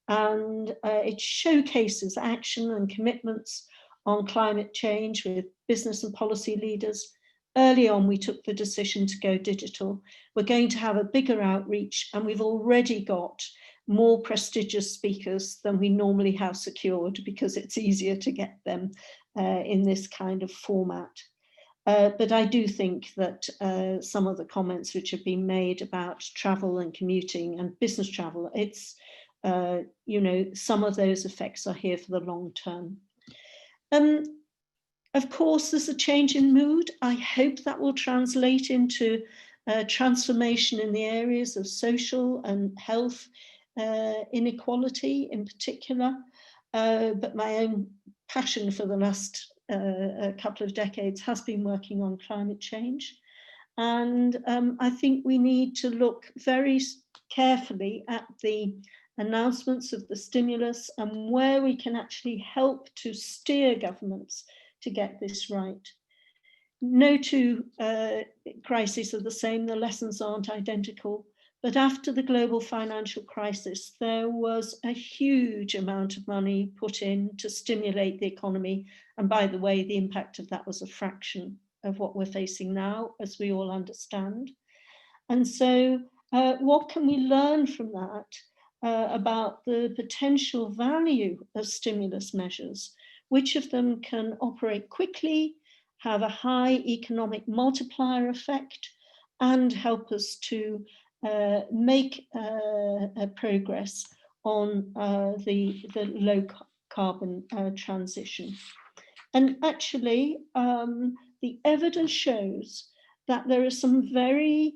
and it showcases action and commitments on climate change with business and policy leaders. Early on, we took the decision to go digital. We're going to have a bigger outreach, and we've already got more prestigious speakers than we normally have secured because it's easier to get them in this kind of format. But I do think that some of the comments which have been made about travel and commuting and business travel, it's, some of those effects are here for the long term. Of course, there's a change in mood. I hope that will translate into transformation in the areas of social and health inequality in particular. But my own passion for the last couple of decades has been working on climate change. And I think we need to look very carefully at the announcements of the stimulus and where we can actually help to steer governments to get this right. no two crises are the same, the lessons aren't identical. But after the global financial crisis, there was a huge amount of money put in to stimulate the economy. And by the way, the impact of that was a fraction of what we're facing now, as we all understand. And so what can we learn from that about the potential value of stimulus measures? Which of them can operate quickly, have a high economic multiplier effect, and help us to make progress on the low carbon transition. And actually, the evidence shows that there are some very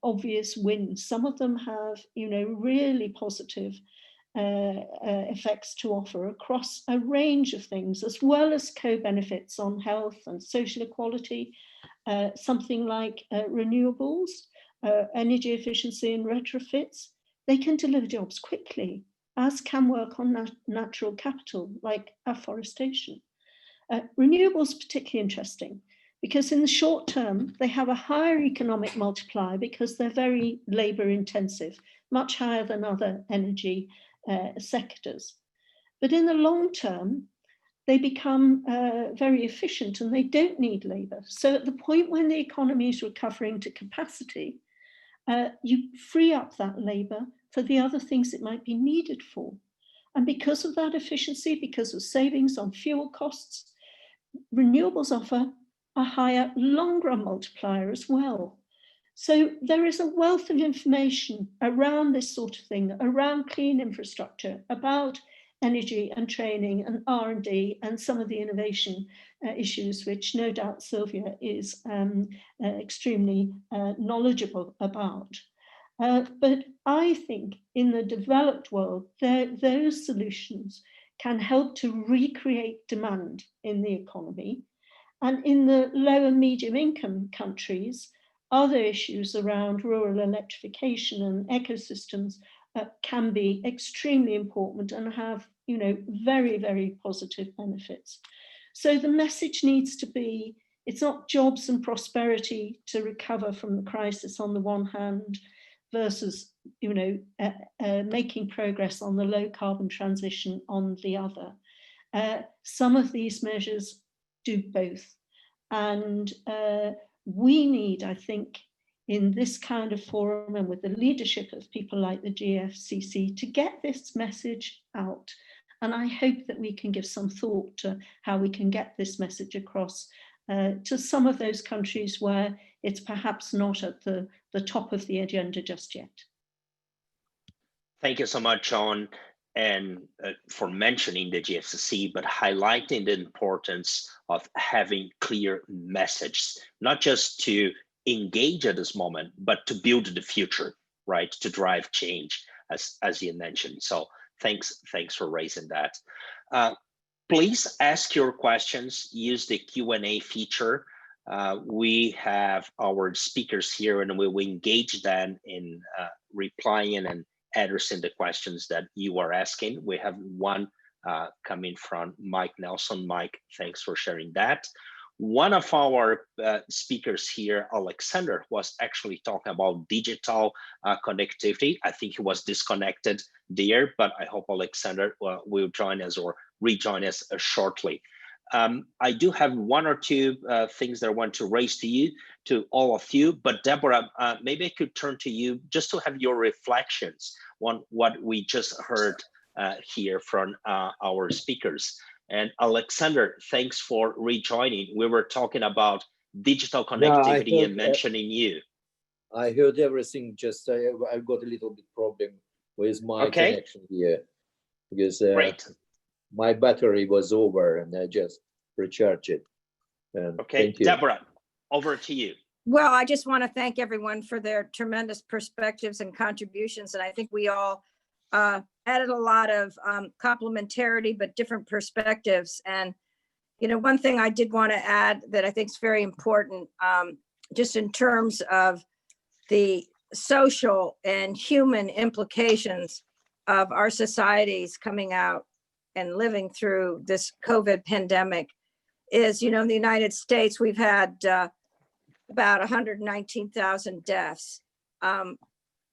obvious wins. Some of them have, really positive effects to offer across a range of things, as well as co-benefits on health and social equality. Something like renewables, energy efficiency and retrofits, they can deliver jobs quickly, as can work on natural capital like afforestation. Renewables are particularly interesting because in the short term, they have a higher economic multiplier because they're very labor intensive, much higher than other energy sectors. But in the long term, they become very efficient and they don't need labor. So at the point when the economy is recovering to capacity, you free up that labor for the other things it might be needed for. And because of that efficiency, because of savings on fuel costs, renewables offer a higher, longer multiplier as well. So there is a wealth of information around this sort of thing, around clean infrastructure, about energy and training and R&D and some of the innovation issues, which no doubt Sylvia is extremely knowledgeable about. But I think in the developed world, those solutions can help to recreate demand in the economy. And in the low and medium income countries, other issues around rural electrification and ecosystems can be extremely important and have, very, very positive benefits. So the message needs to be, it's not jobs and prosperity to recover from the crisis on the one hand, versus, making progress on the low carbon transition on the other. Some of these measures do both. And we need, I think, in this kind of forum and with the leadership of people like the GFCC to get this message out. And I hope that we can give some thought to how we can get this message across to some of those countries where it's perhaps not at the top of the agenda just yet. Thank you so much, John, and for mentioning the GFCC, but highlighting the importance of having clear messages, not just to engage at this moment, but to build the future, right? To drive change, as you mentioned. So thanks for raising that. Please ask your questions, use the Q&A feature. We have our speakers here and we will engage them in replying and addressing the questions that you are asking. We have one coming from Mike Nelson. Mike, thanks for sharing that. One of our speakers here, Alexander, was actually talking about digital connectivity. I think he was disconnected there, but I hope Alexander will join us or rejoin us shortly. I do have one or two things that I want to raise to all of you, but Deborah, maybe I could turn to you just to have your reflections on what we just heard here from our speakers. And Alexander, thanks for rejoining. We were talking about digital connectivity and mentioning you. I heard everything, just I got a little bit problem with my connection here because my battery was over and I just recharged it. Okay, Deborah, over to you. Well, I just want to thank everyone for their tremendous perspectives and contributions. And I think we all added a lot of complementarity, but different perspectives. And, one thing I did want to add that I think is very important, just in terms of the social and human implications of our societies coming out and living through this COVID pandemic, is, in the United States, we've had about 119,000 deaths.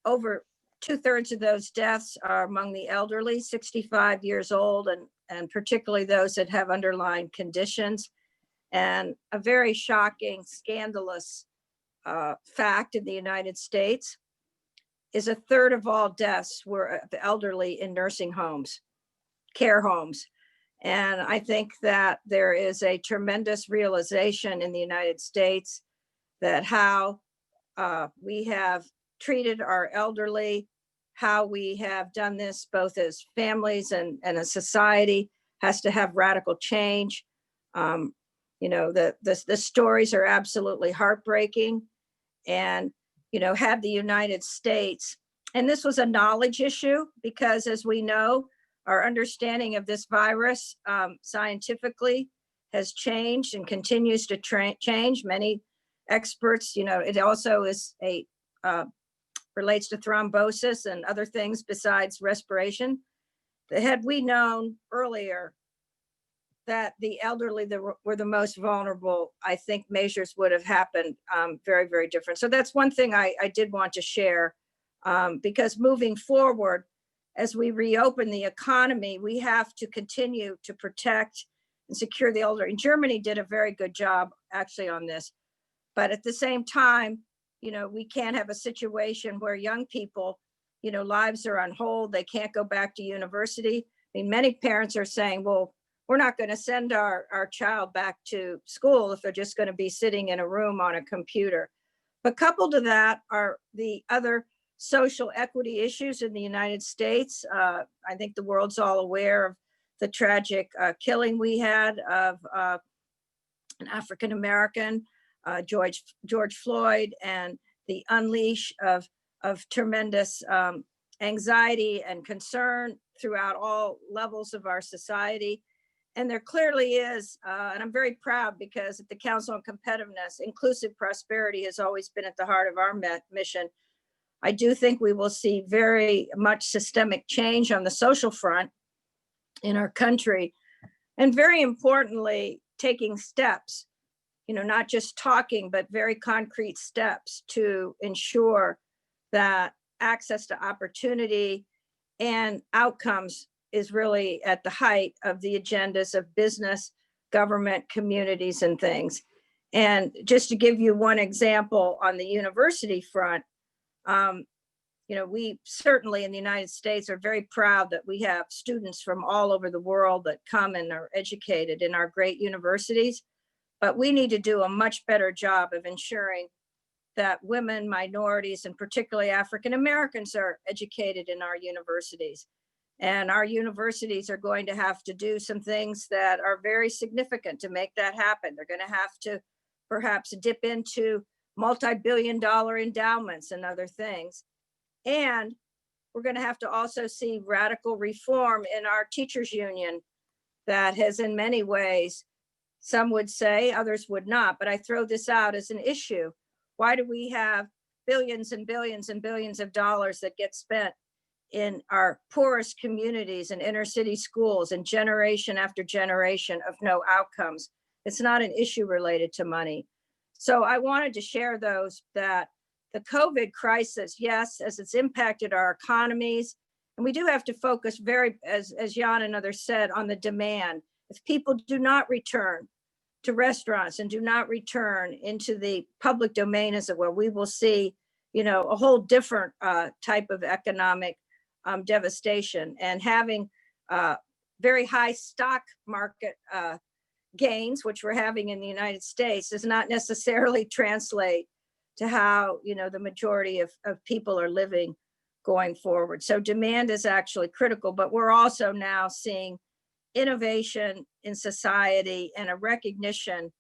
Over 2/3 of those deaths are among the elderly, 65 years old, and particularly those that have underlying conditions. And a very shocking, scandalous fact in the United States is 1/3 of all deaths were the elderly in nursing homes, care homes. And I think that there is a tremendous realization in the United States that how we have treated our elderly, how we have done this both as families and a society has to have radical change. The stories are absolutely heartbreaking. And, had the United States, and this was a knowledge issue because as we know, our understanding of this virus scientifically has changed and continues to change. Many experts, it also is relates to thrombosis and other things besides respiration. Had we known earlier that the elderly were the most vulnerable, I think measures would have happened very, very different. So that's one thing I did want to share because moving forward, as we reopen the economy, we have to continue to protect and secure the elderly. And Germany did a very good job actually on this. But at the same time, we can't have a situation where young people, lives are on hold. They can't go back to university. I mean, many parents are saying, well, we're not going to send our child back to school if they're just going to be sitting in a room on a computer. But coupled to that are the other social equity issues in the United States. I think the world's all aware of the tragic killing we had of an African-American, George Floyd, and the unleash of tremendous anxiety and concern throughout all levels of our society. And there clearly is, and I'm very proud because at the Council on Competitiveness, inclusive prosperity has always been at the heart of our mission. I do think we will see very much systemic change on the social front in our country. And very importantly, taking steps, not just talking, but very concrete steps to ensure that access to opportunity and outcomes is really at the height of the agendas of business, government, communities, and things. And just to give you one example on the university front, we certainly in the United States are very proud that we have students from all over the world that come and are educated in our great universities. But we need to do a much better job of ensuring that women, minorities, and particularly African Americans are educated in our universities. And our universities are going to have to do some things that are very significant to make that happen. They're going to have to perhaps dip into multi-billion-dollar endowments and other things. And we're going to have to also see radical reform in our teachers union that has in many ways, some would say, others would not, but I throw this out as an issue. Why do we have billions and billions and billions of dollars that get spent in our poorest communities and inner city schools and generation after generation of no outcomes? It's not an issue related to money. So I wanted to share those that the COVID crisis, yes, as it's impacted our economies, and we do have to focus very, as Jan and others said, on the demand. If people do not return to restaurants and do not return into the public domain, as it were, we will see, a whole different type of economic devastation. And having very high stock market gains, which we're having in the United States, does not necessarily translate to how the majority of people are living going forward. So demand is actually critical, but we're also now seeing innovation in society and a recognition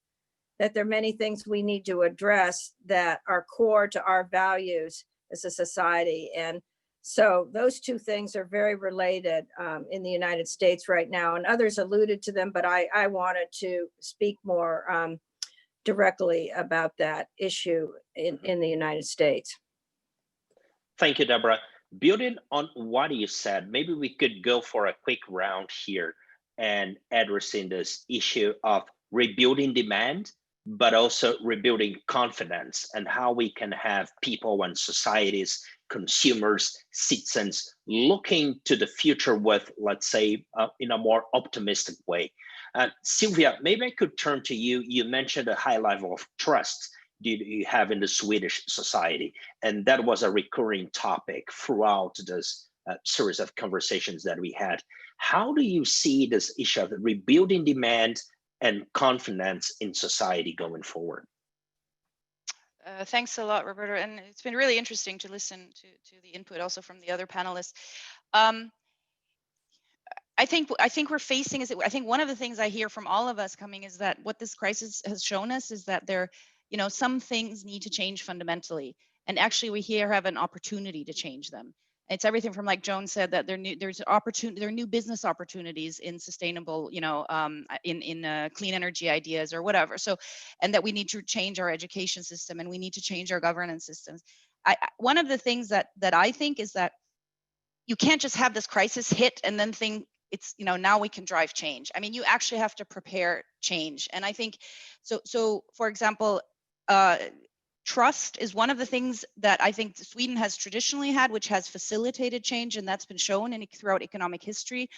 that there are many things we need to address that are core to our values as a society. And so those two things are very related in the United States right now, and others alluded to them, but I wanted to speak more directly about that issue in the United States. Thank you, Deborah. Building on what you said, maybe we could go for a quick round here and addressing this issue of rebuilding demand, but also rebuilding confidence, and how we can have people and societies, consumers, citizens looking to the future with, let's say, in a more optimistic way. Sylvia, maybe I could turn to you. You mentioned a high level of trust you have in the Swedish society, and that was a recurring topic throughout this series of conversations that we had. How do you see this issue of rebuilding demand and confidence in society going forward? Thanks a lot, Roberto. And it's been really interesting to listen to the input also from the other panelists. I think we're facing is, I think one of the things I hear from all of us coming is that what this crisis has shown us is that some things need to change fundamentally. And actually we here have an opportunity to change them. It's everything from, like Joan said, that there are new business opportunities in sustainable, in clean energy ideas or whatever. So, and that we need to change our education system and we need to change our governance systems. One of the things that I think is that you can't just have this crisis hit and then think it's, now we can drive change. I mean, you actually have to prepare change. And I think, so for example, trust is one of the things that I think Sweden has traditionally had, which has facilitated change, and that's been shown throughout economic history.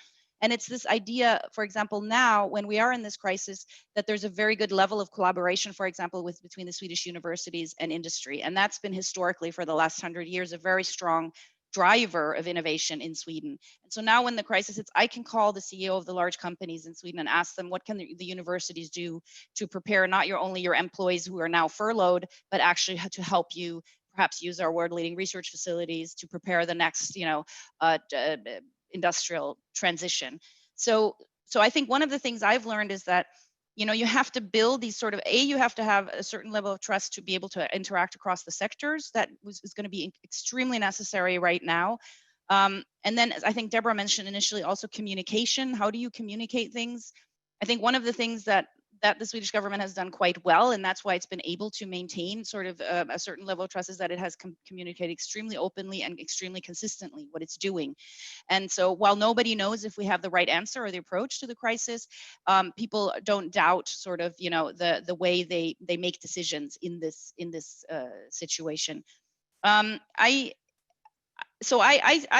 And it's this idea, for example, now when we are in this crisis, that there's a very good level of collaboration, for example, between the Swedish universities and industry. And that's been historically for the last 100 years a very strong driver of innovation in Sweden. And so now when the crisis hits, I can call the CEO of the large companies in Sweden and ask them, what can the universities do to prepare not only your employees who are now furloughed, but actually to help you perhaps use our world-leading research facilities to prepare the next, industrial transition. So I think one of the things I've learned is that you have to build these sort of, you have to have a certain level of trust to be able to interact across the sectors. That is going to be extremely necessary right now. And then, as I think Deborah mentioned initially, also communication. How do you communicate things? I think one of the things that the Swedish government has done quite well, and that's why it's been able to maintain sort of a certain level of trust, is that it has communicated extremely openly and extremely consistently what it's doing. And so while nobody knows if we have the right answer or the approach to the crisis, people don't doubt sort of, the way they make decisions in this situation. I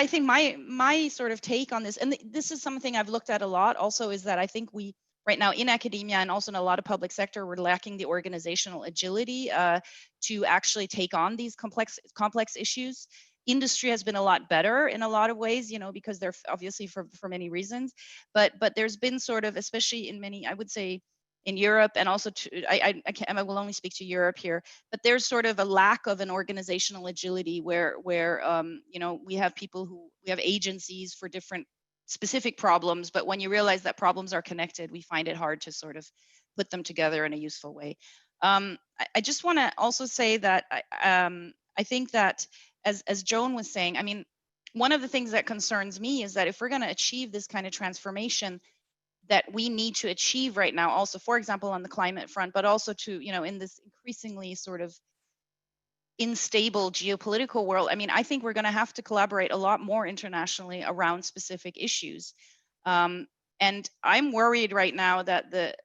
think my sort of take on this, and this is something I've looked at a lot also, is that I think we, right now in academia and also in a lot of public sector, we're lacking the organizational agility to actually take on these complex issues. Industry has been a lot better in a lot of ways, because they're obviously for many reasons, but there's been sort of, especially in many, I would say in Europe, and also I will only speak to Europe here, but there's sort of a lack of an organizational agility where we have we have agencies for different specific problems, but when you realize that problems are connected, we find it hard to sort of put them together in a useful way. I just want to also say that I think that, as Joan was saying, I mean, one of the things that concerns me is that if we're going to achieve this kind of transformation that we need to achieve right now, also, for example, on the climate front, but also to, in this increasingly sort of unstable geopolitical world, I mean, I think we're going to have to collaborate a lot more internationally around specific issues. And I'm worried right now that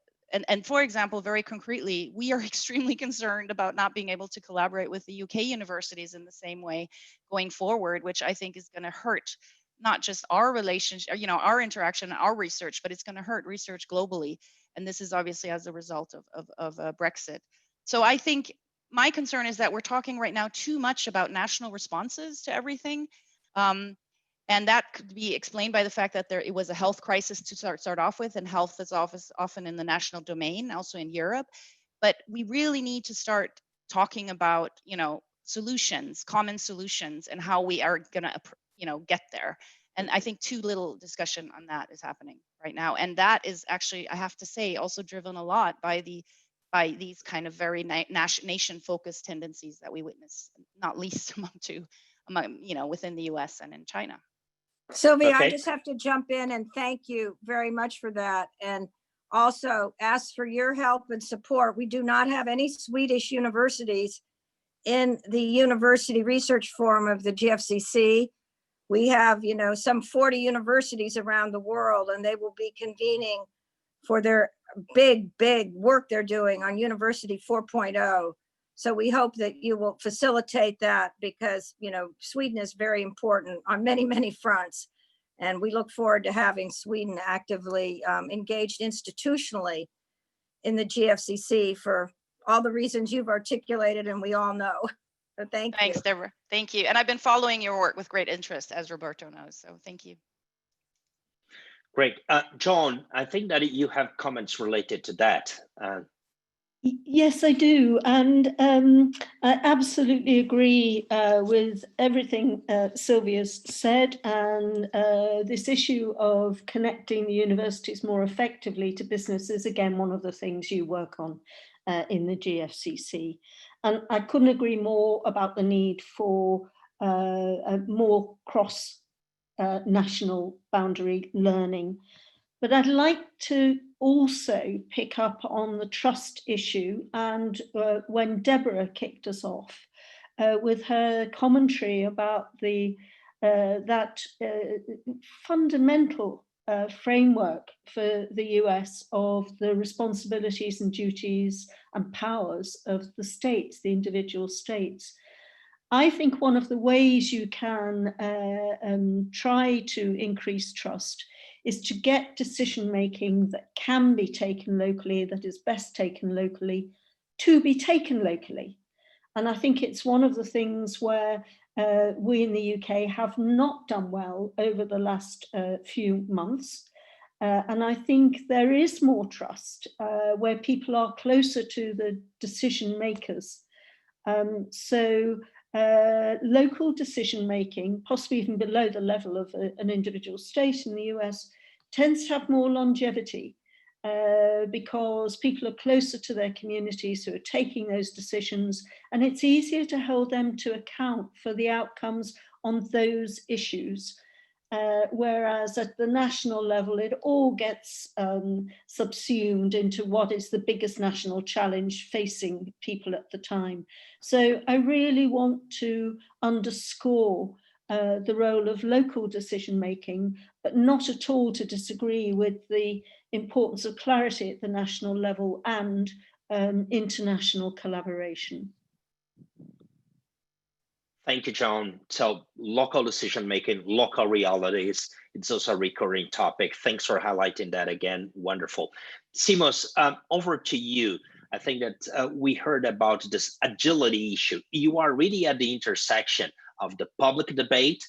and for example, very concretely, we are extremely concerned about not being able to collaborate with the UK universities in the same way going forward, which I think is going to hurt not just our relationship, our interaction, our research, but it's going to hurt research globally. And this is obviously as a result of Brexit. So I think my concern is that we're talking right now too much about national responses to everything. And that could be explained by the fact that it was a health crisis to start off with, and health is often in the national domain, also in Europe. But we really need to start talking about, solutions, common solutions, and how we are going to, get there. And I think too little discussion on that is happening right now. And that is actually, I have to say, also driven a lot by these kind of very nation-focused tendencies that we witness, not least among within the US and in China. Sylvia, Okay. I just have to jump in and thank you very much for that. And also ask for your help and support. We do not have any Swedish universities in the University Research Forum of the GFCC. We have, some 40 universities around the world, and they will be convening for their big work they're doing on University 4.0. So we hope that you will facilitate that, because, you know, Sweden is very important on many fronts. And we look forward to having Sweden actively engaged institutionally in the GFCC for all the reasons you've articulated and we all know. So thank you. Thanks, Deborah. Thank you. And I've been following your work with great interest, as Roberto knows. So thank you. Great. John, I think that you have comments related to that. Yes, I do. And I absolutely agree with everything Sylvia's said. And this issue of connecting the universities more effectively to business is, again, one of the things you work on in the GFCC. And I couldn't agree more about the need for a more cross-national boundary learning. But I'd like to also pick up on the trust issue, and when Deborah kicked us off with her commentary about the fundamental framework for the US of the responsibilities and duties and powers of the states, the individual states. I think one of the ways you can try to increase trust is to get decision-making that can be taken locally, that is best taken locally, to be taken locally. And I think it's one of the things where we in the UK have not done well over the last few months. And I think there is more trust where people are closer to the decision makers. Local decision-making, possibly even below the level of an individual state in the US, tends to have more longevity because people are closer to their communities who are taking those decisions, and it's easier to hold them to account for the outcomes on those issues. Whereas at the national level, it all gets subsumed into what is the biggest national challenge facing people at the time. So I really want to underscore the role of local decision-making, but not at all to disagree with the importance of clarity at the national level and international collaboration. Thank you, John. So local decision-making, local realities, it's also a recurring topic. Thanks for highlighting that again. Wonderful. Simos, over to you. I think that we heard about this agility issue. You are really at the intersection of the public debate,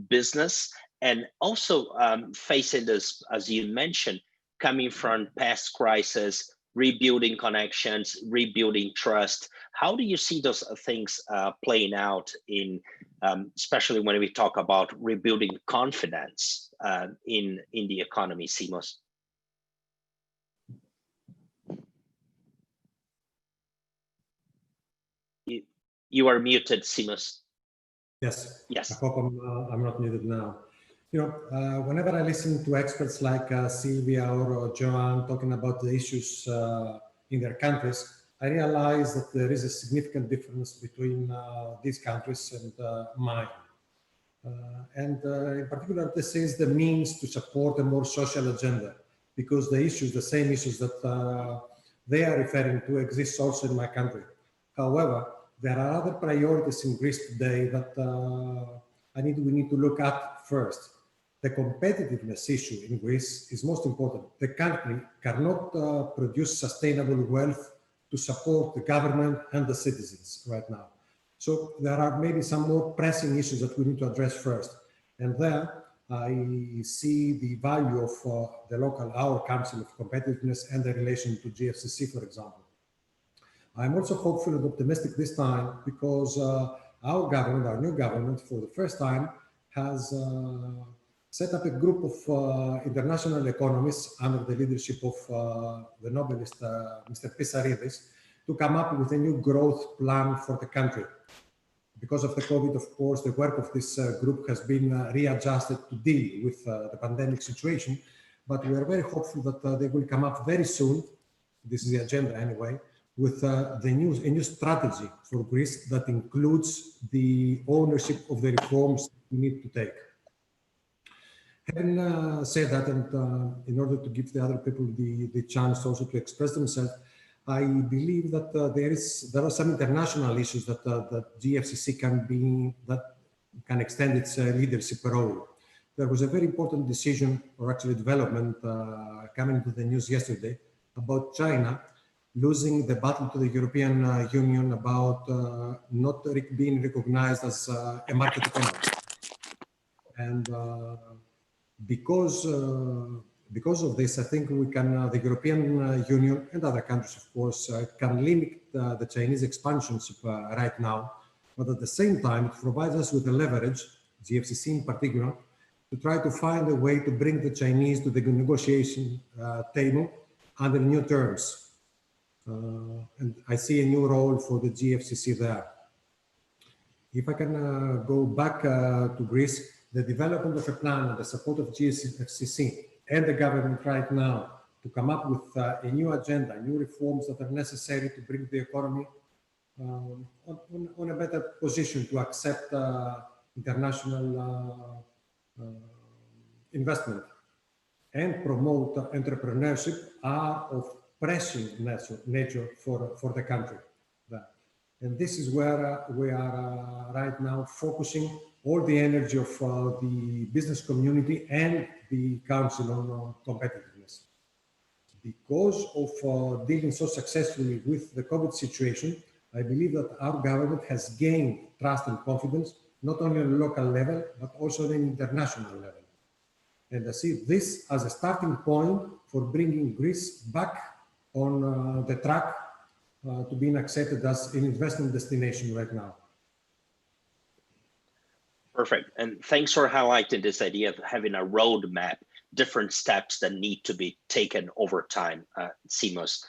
business, and also facing this, as you mentioned, coming from past crises, rebuilding connections, rebuilding trust. How do you see those things playing out in, especially when we talk about rebuilding confidence in the economy, Simos? You are muted, Simos. Yes. Yes. I hope I'm not muted now. You know, whenever I listen to experts like Sylvia or Joanne talking about the issues in their countries, I realize that there is a significant difference between these countries and mine. In particular, this is the means to support a more social agenda, because the issues, the same issues that they are referring to, exist also in my country. However, there are other priorities in Greece today that we need to look at first. The competitiveness issue in Greece is most important. The country cannot produce sustainable wealth to support the government and the citizens right now. So there are maybe some more pressing issues that we need to address first. And there I see the value of our Council of Competitiveness and the relation to GFCC, for example. I'm also hopeful and optimistic this time because our government, our new government, for the first time has set up a group of international economists under the leadership of the Nobelist, Mr. Pissaridis, to come up with a new growth plan for the country. Because of the COVID, of course, the work of this group has been readjusted to deal with the pandemic situation, but we are very hopeful that they will come up very soon, this is the agenda anyway, with a new strategy for Greece that includes the ownership of the reforms we need to take. Having said that, and in order to give the other people the chance also to express themselves, I believe that there are some international issues that GFCC can extend its leadership role. There was a very important decision, or actually development, coming to the news yesterday about China losing the battle to the European Union about not being recognized as a market economy. And because of this, I think we can, the European Union and other countries, of course, can limit the Chinese expansions right now. But at the same time, it provides us with a leverage, GFCC in particular, to try to find a way to bring the Chinese to the negotiation table under new terms. And I see a new role for the GFCC there. If I can go back to Greece, the development of a plan and the support of GFCC and the government right now to come up with a new agenda, new reforms that are necessary to bring the economy on a better position to accept international investment and promote entrepreneurship are of pressing nature for the country. And this is where we are right now focusing all the energy of the business community and the Council on Competitiveness. Because of dealing so successfully with the COVID situation, I believe that our government has gained trust and confidence, not only on a local level, but also on an international level. And I see this as a starting point for bringing Greece back on the track to being accepted as an investment destination right now. Perfect. And thanks for highlighting this idea of having a roadmap, different steps that need to be taken over time, Simos.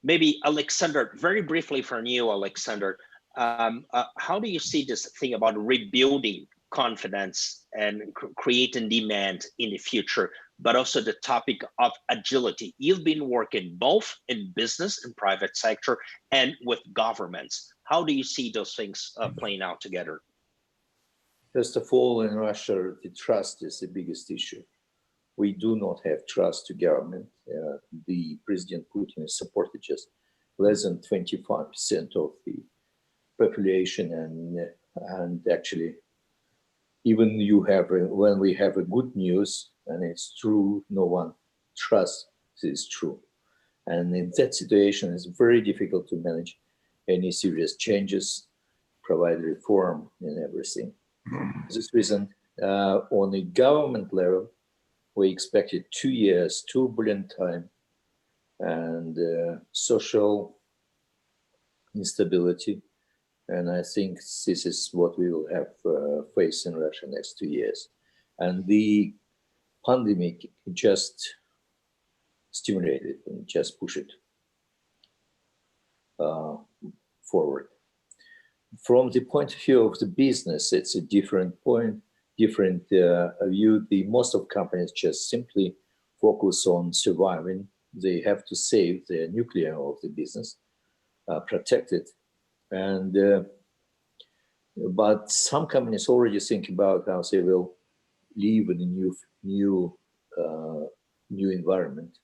Maybe Alexander, very briefly from you, Alexander, how do you see this thing about rebuilding confidence and creating demand in the future, but also the topic of agility? You've been working both in business and private sector and with governments. How do you see those things playing out together? First of all, in Russia, the trust is the biggest issue. We do not have trust to government. The President Putin is supported just less than 25% of the population, and actually, even when we have a good news and it's true, no one trusts this true. And in that situation, it's very difficult to manage any serious changes, provide reform and everything. For this reason, on the government level, we expected 2 years, turbulent time, and social instability. And I think this is what we will have faced in Russia next 2 years. And the pandemic just stimulated and just pushed it forward. From the point of view of the business, it's a different point, different view. Most of companies just simply focus on surviving. They have to save the nuclear of the business, protect it. And but some companies already think about how they will live in a new environment,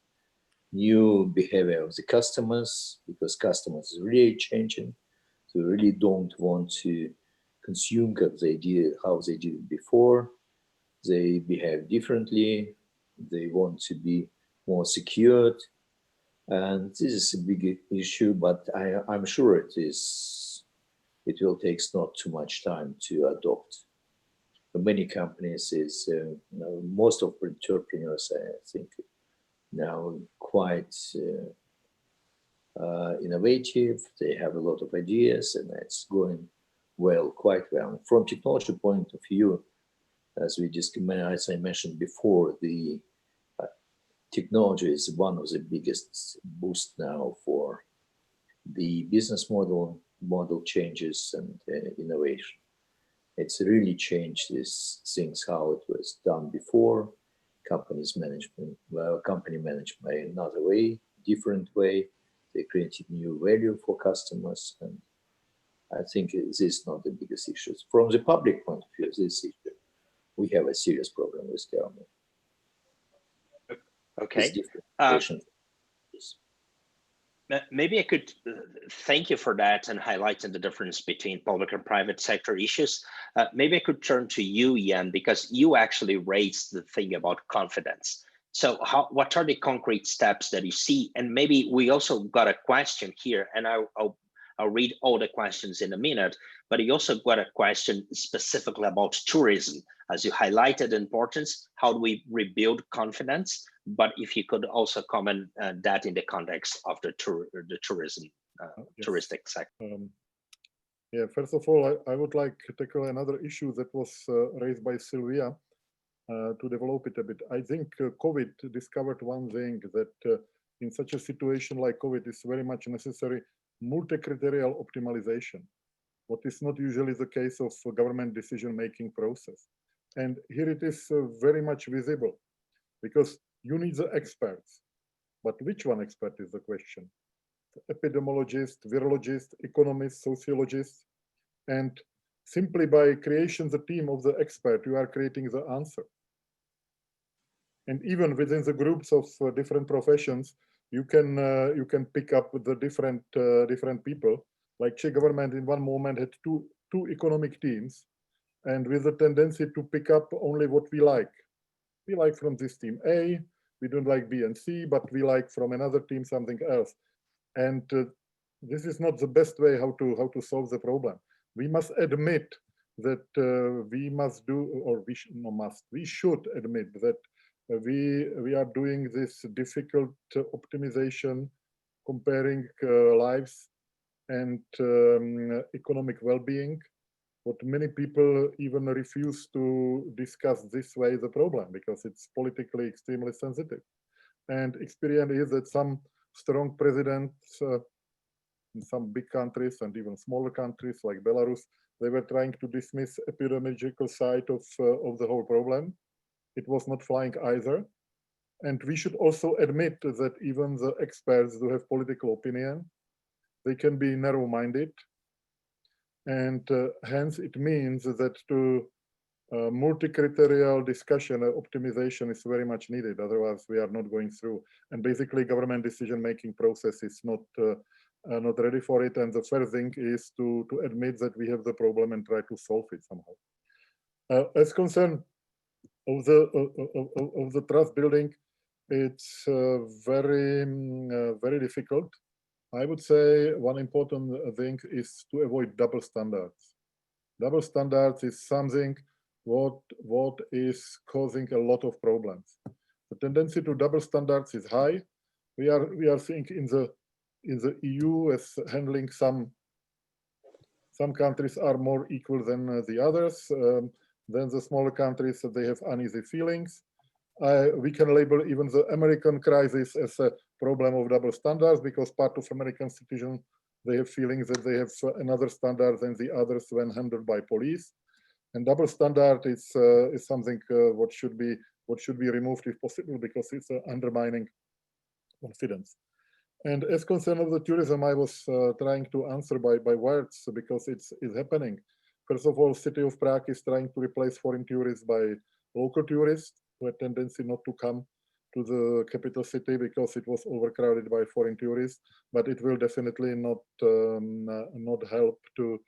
new behavior of the customers, because customers are really changing. They really don't want to consume how they did it before. They behave differently. They want to be more secured. And this is a big issue, but I'm sure it will take not too much time to adopt. For many companies, most of entrepreneurs, I think, now quite innovative. They have a lot of ideas, and it's going well, quite well. From technology point of view, as I mentioned before, the technology is one of the biggest boosts now for the business model changes and innovation. It's really changed these things, how it was done before. Company managed by another way, different way. They created new value for customers, and I think this is not the biggest issue. From the public point of view, this issue, we have a serious problem with government. Okay. It's different. Maybe I could thank you for that and highlighting the difference between public and private sector issues. Maybe I could turn to you, Jan, because you actually raised the thing about confidence. So what are the concrete steps that you see? And maybe we also got a question here, and I'll read all the questions in a minute, but you also got a question specifically about tourism. As you highlighted the importance, how do we rebuild confidence? But if you could also comment that in the context of the tourism, Yes. touristic sector. Yeah, first of all, I would like to tackle another issue that was raised by Sylvia to develop it a bit. I think COVID discovered one thing, that in such a situation like COVID is very much necessary multi-criterial optimization, what is not usually the case of government decision-making process. And here it is very much visible, because you need the experts. But which one expert is the question? Epidemiologist, virologist, economist, sociologist. And simply by creation the team of the expert, you are creating the answer. And even within the groups of different professions, you can pick up the different people. Like Czech government in one moment had two economic teams, and with the tendency to pick up only what we like. We like from this team A, we don't like B and C, but we like from another team something else. And this is not the best way how to solve the problem. We must admit that we must do, or we should admit that we are doing this difficult optimization, comparing lives and economic well-being. What many people even refuse to discuss this way the problem, because it's politically extremely sensitive. And experience is that some strong presidents in some big countries and even smaller countries like Belarus, they were trying to dismiss epidemiological side of the whole problem. It was not flying either. And we should also admit that even the experts who have political opinion, they can be narrow-minded. And hence it means that to multi-criterial discussion, optimization is very much needed. Otherwise, we are not going through. And basically, government decision-making process is not ready for it. And the first thing is to admit that we have the problem and try to solve it somehow. As concerned of the trust building, it's very difficult. I would say one important thing is to avoid double standards. Double standards is something what is causing a lot of problems. The tendency to double standards is high. We are seeing in the EU as handling some countries are more equal than the others. Then the smaller countries, they have uneasy feelings. We can label even the American crisis as a problem of double standards, because part of American citizens, they have feelings that they have another standard than the others when handled by police. And double standard is something what should be removed if possible, because it's undermining confidence. And as concern of the tourism, I was trying to answer by words, because it's happening. First of all, city of Prague is trying to replace foreign tourists by local tourists, who had tendency not to come to the capital city because it was overcrowded by foreign tourists. But it will definitely not help to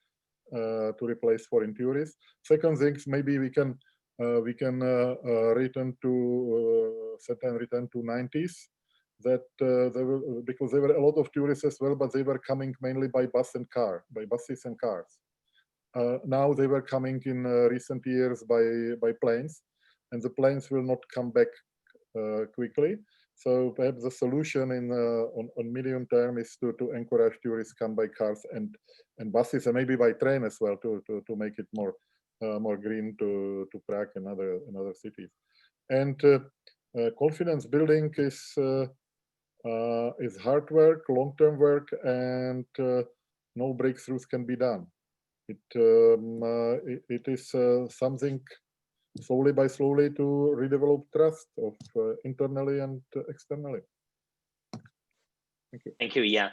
replace foreign tourists. Second things, maybe we can return to 90s. That because there were a lot of tourists as well, but they were coming mainly by buses and cars. Now they were coming in recent years by planes, and the planes will not come back quickly. So perhaps the solution on medium term is to encourage tourists come by cars and buses, and maybe by train as well, to make it more green to Prague and other cities. And confidence building is hard work, long-term work, and no breakthroughs can be done. It is something slowly by slowly to redevelop trust of internally and externally. Thank you. Thank you, Jan.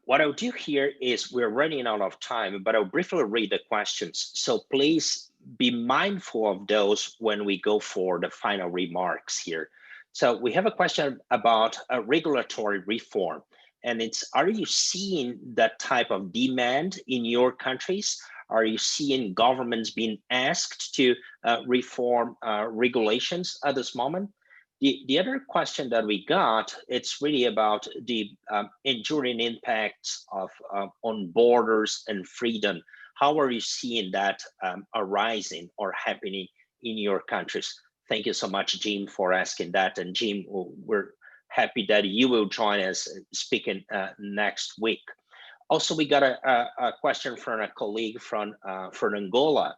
What I'll do here is we're running out of time, but I'll briefly read the questions. So please be mindful of those when we go for the final remarks here. So we have a question about a regulatory reform, and it's, are you seeing that type of demand in your countries? Are you seeing governments being asked to reform regulations at this moment? The other question that we got, it's really about the enduring impacts of on borders and freedom. How are you seeing that arising or happening in your countries? Thank you so much, Jim, for asking that. And Jim, we're happy that you will join us speaking next week. Also, we got a question from a colleague from Angola.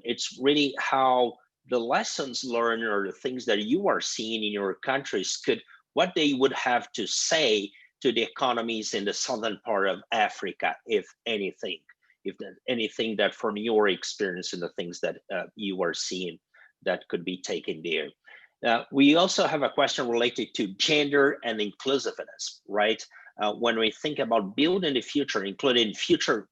It's really how the lessons learned or the things that you are seeing in your countries what they would have to say to the economies in the southern part of Africa, if anything that from your experience and the things that you are seeing that could be taken there. We also have a question related to gender and inclusiveness, right? When we think about building the future, including future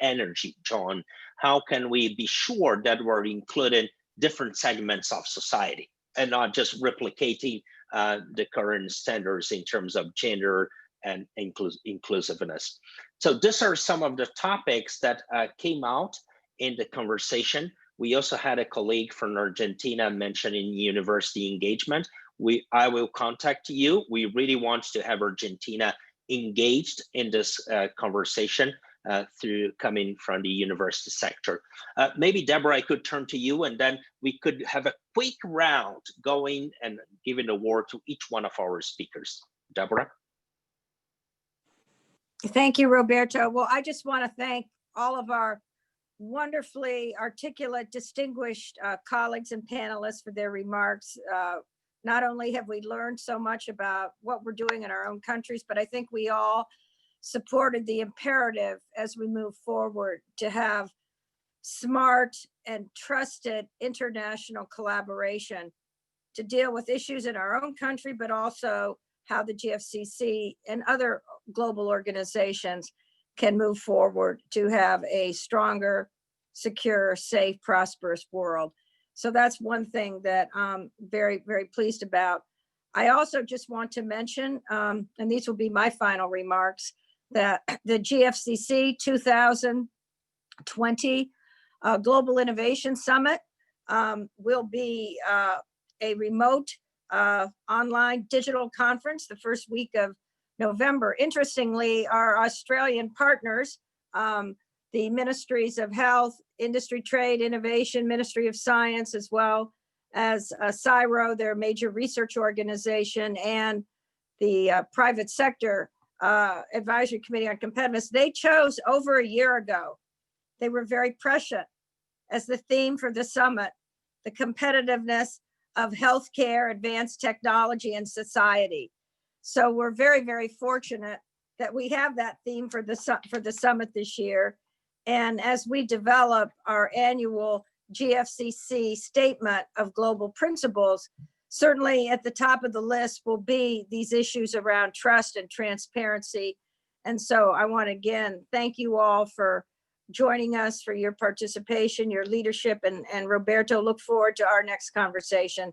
energy, John, how can we be sure that we're including different segments of society and not just replicating the current standards in terms of gender and inclusiveness? So these are some of the topics that came out in the conversation. We also had a colleague from Argentina mentioning university engagement. I will contact you. We really want to have Argentina engaged in this conversation through coming from the university sector. Maybe Deborah, I could turn to you, and then we could have a quick round going and giving the word to each one of our speakers. Deborah. Thank you, Roberto. Well, I just want to thank all of our wonderfully articulate, distinguished colleagues and panelists for their remarks. Not only have we learned so much about what we're doing in our own countries, but I think we all supported the imperative as we move forward to have smart and trusted international collaboration to deal with issues in our own country, but also how the GFCC and other global organizations can move forward to have a stronger, secure, safe, prosperous world. So that's one thing that I'm very, very pleased about. I also just want to mention, and these will be my final remarks, that the GFCC 2020 Global Innovation Summit will be a remote online digital conference the first week of November. Interestingly, our Australian partners, the Ministries of Health, Industry, Trade, Innovation, Ministry of Science, as well as CSIRO, their major research organization, and the private sector Advisory Committee on Competitiveness, they chose over a year ago, they were very prescient, as the theme for the summit, the competitiveness of healthcare, advanced technology, and society. So we're very, very fortunate that we have that theme for the summit this year. And as we develop our annual GFCC statement of global principles, certainly at the top of the list will be these issues around trust and transparency. And so I want to again thank you all for joining us, for your participation, your leadership, and Roberto, look forward to our next conversation.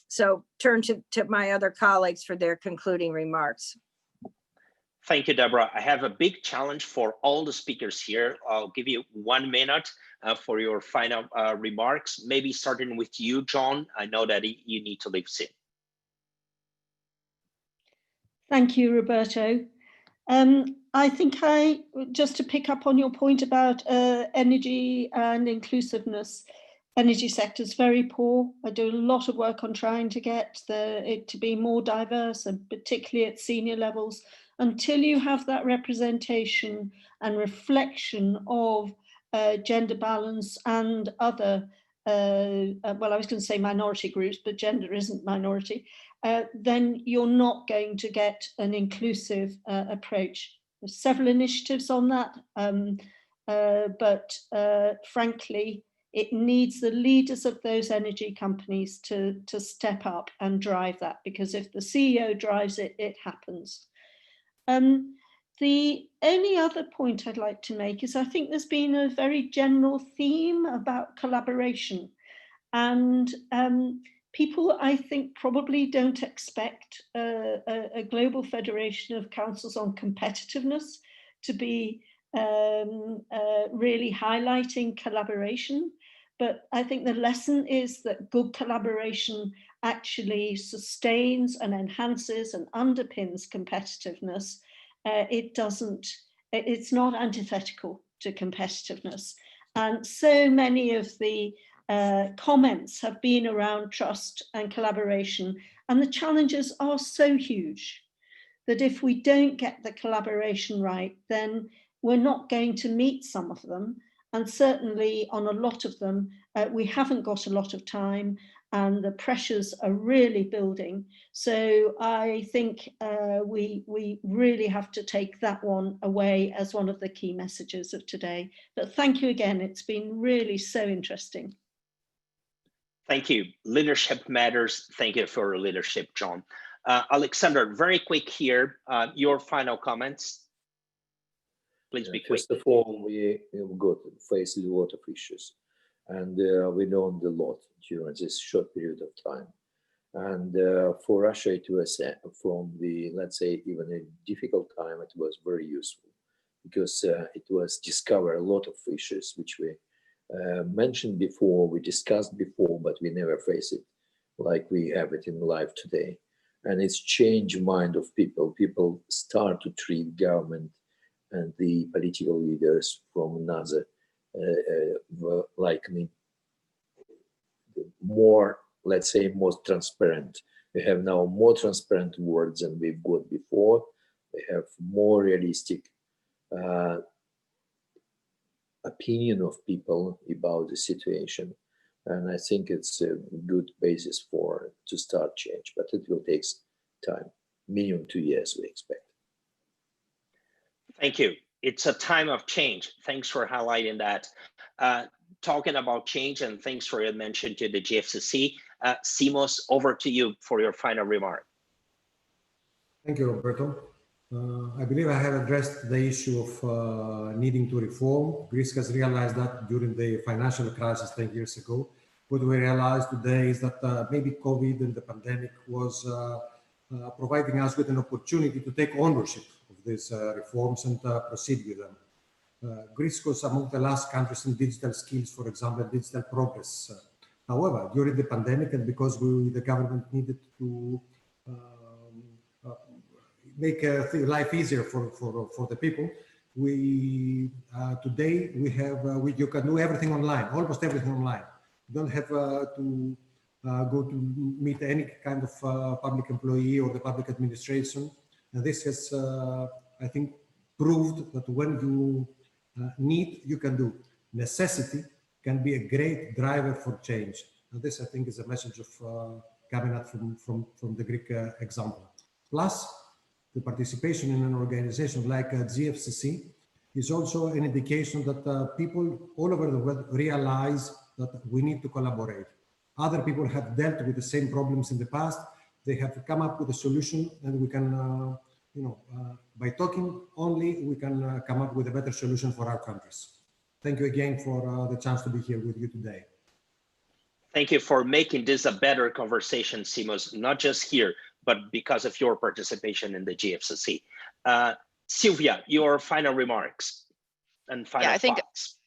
So turn to my other colleagues for their concluding remarks. Thank you, Deborah. I have a big challenge for all the speakers here. I'll give you 1 minute for your final remarks, maybe starting with you, John. I know that you need to leave soon. Thank you, Roberto. I think just to pick up on your point about energy and inclusiveness, energy sector is very poor. I do a lot of work on trying to get it to be more diverse, and particularly at senior levels. Until you have that representation and reflection of gender balance and other, well, I was going to say minority groups, but gender isn't minority, then you're not going to get an inclusive approach. There's several initiatives on that, but frankly, it needs the leaders of those energy companies to step up and drive that, because if the CEO drives it, it happens. The only other point I'd like to make is I think there's been a very general theme about collaboration, and people, I think, probably don't expect a global federation of councils on competitiveness to be really highlighting collaboration. But I think the lesson is that good collaboration actually sustains and enhances and underpins competitiveness. It's not antithetical to competitiveness. And so many of the comments have been around trust and collaboration, and the challenges are so huge that if we don't get the collaboration right, then we're not going to meet some of them. And certainly on a lot of them, we haven't got a lot of time, and the pressures are really building. So I think we really have to take that one away as one of the key messages of today. But thank you again. It's been really so interesting. Thank you. Leadership matters. Thank you for your leadership, John. Alexander, very quick here. Your final comments. Please be quick. First of all, we have got faced a lot of issues, and we learned a lot during this short period of time. And for Russia, it was from the, let's say, even a difficult time, it was very useful, because it was discover a lot of issues which we mentioned before, we discussed before, but we never face it like we have it in life today. And it's changed mind of people. People start to treat government and the political leaders from another, like more, let's say, more transparent. We have now more transparent words than we've got before. We have more realistic opinion of people about the situation, and I think it's a good basis to start change, but it will take time, minimum 2 years we expect. Thank you. It's a time of change. Thanks for highlighting that. Talking about change, and thanks for your mention to the GFCC. Simos, over to you for your final remark. Thank you, Roberto. I believe I have addressed the issue of needing to reform. Greece has realized that during the financial crisis 10 years ago. What we realize today is that maybe COVID and the pandemic was providing us with an opportunity to take ownership of these reforms and proceed with them. Greece was among the last countries in digital skills, for example, digital progress. However, during the pandemic, and because the government needed to make life easier for the people, today we have you can do everything online, almost everything online. You don't have to go to meet any kind of public employee or the public administration, and this has I think proved that when you need, you can do. Necessity can be a great driver for change, and this I think is a message of coming out from the Greek example. Plus, the participation in an organization like GFCC is also an indication that people all over the world realize that we need to collaborate. Other people have dealt with the same problems in the past. They have come up with a solution, and we can, by talking only, we can come up with a better solution for our countries. Thank you again for the chance to be here with you today. Thank you for making this a better conversation, Simos, not just here, but because of your participation in the GFCC. Sylvia, your final remarks and final thoughts.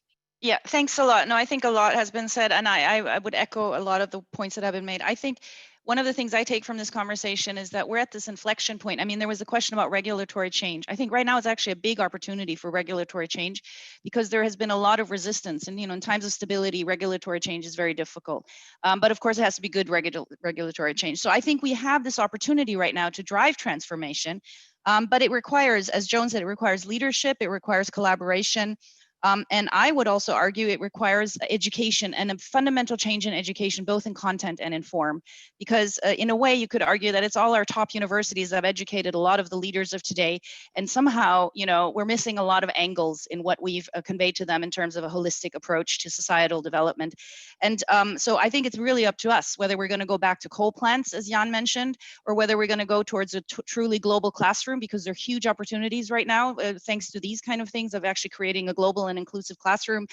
Yeah, thanks a lot. No, I think a lot has been said, and I would echo a lot of the points that have been made. I think one of the things I take from this conversation is that we're at this inflection point. I mean, there was a question about regulatory change. I think right now is actually a big opportunity for regulatory change, because there has been a lot of resistance, and in times of stability, regulatory change is very difficult. But of course, it has to be good regulatory change. So I think we have this opportunity right now to drive transformation, but it requires, as Joan said, it requires leadership, it requires collaboration. And I would also argue it requires education and a fundamental change in education, both in content and in form, because in a way you could argue that it's all our top universities that have educated a lot of the leaders of today. And somehow, you know, we're missing a lot of angles in what we've conveyed to them in terms of a holistic approach to societal development. And so I think it's really up to us whether we're going to go back to coal plants, as Jan mentioned, or whether we're going to go towards a truly global classroom, because there are huge opportunities right now, thanks to these kind of things, of actually creating a global and inclusive classroom,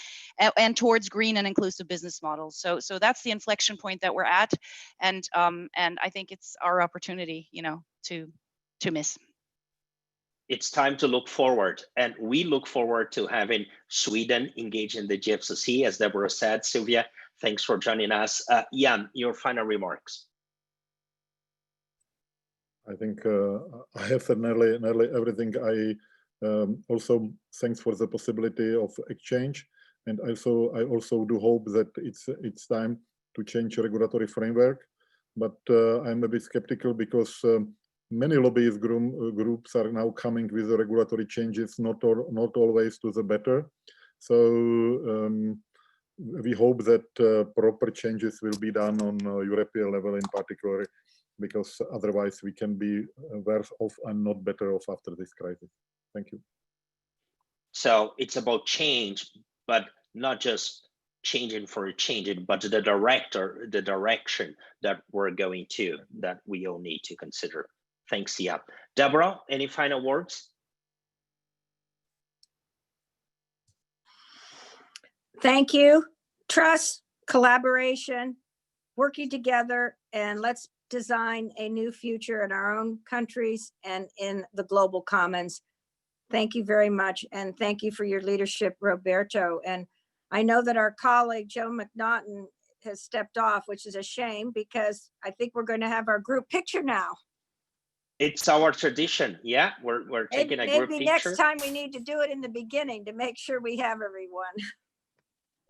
and towards green and inclusive business models. So that's the inflection point that we're at, and I think it's our opportunity, you know, to miss. It's time to look forward, and we look forward to having Sweden engage in the GFCC, as Deborah said. Sylvia, thanks for joining us. Jan, your final remarks. I think I have said nearly everything. I also thanks for the possibility of exchange, and I also do hope that it's time to change regulatory framework. But I'm a bit skeptical because many lobbyist groups are now coming with the regulatory changes, not always to the better. So we hope that proper changes will be done on European level in particular, because otherwise we can be worse off and not better off after this crisis. Thank you. So it's about change, but not just changing for changing, but the direction that we're going to, that we all need to consider. Thanks, Jan. Deborah, any final words? Thank you. Trust, collaboration, working together, and let's design a new future in our own countries and in the global commons. Thank you very much. And thank you for your leadership, Roberto. And I know that our colleague, Joe McNaughton, has stepped off, which is a shame, because I think we're going to have our group picture now. It's our tradition. Yeah, we're taking a group picture. Maybe next time we need to do it in the beginning to make sure we have everyone.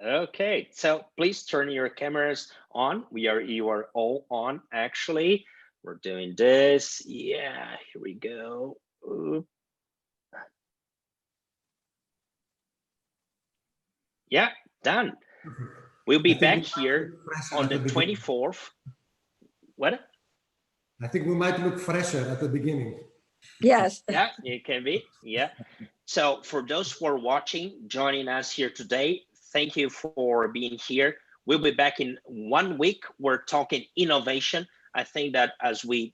Okay, so please turn your cameras on. You are all on, actually. We're doing this. Yeah, here we go. Oop. Yeah, done. We'll be back here on the 24th. What? I think we might look fresher at the beginning. Yes. Yeah, it can be. Yeah. So for those who are watching, joining us here today, thank you for being here. We'll be back in 1 week. We're talking innovation. I think that as we've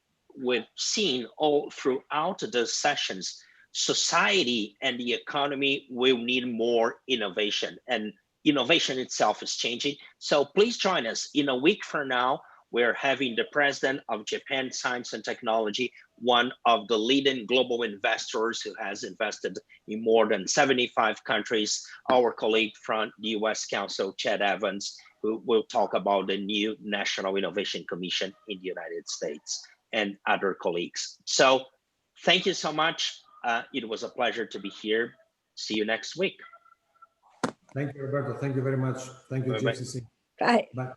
seen all throughout the sessions, society and the economy will need more innovation, and innovation itself is changing. So please join us. In a week from now, we're having the president of Japan Science and Technology, one of the leading global investors who has invested in more than 75 countries, our colleague from the US Council, Chad Evans, who will talk about the new National Innovation Commission in the United States, and other colleagues. So thank you so much. It was a pleasure to be here. See you next week. Thank you, Roberto. Thank you very much. Thank you, GFCC. Bye. Bye.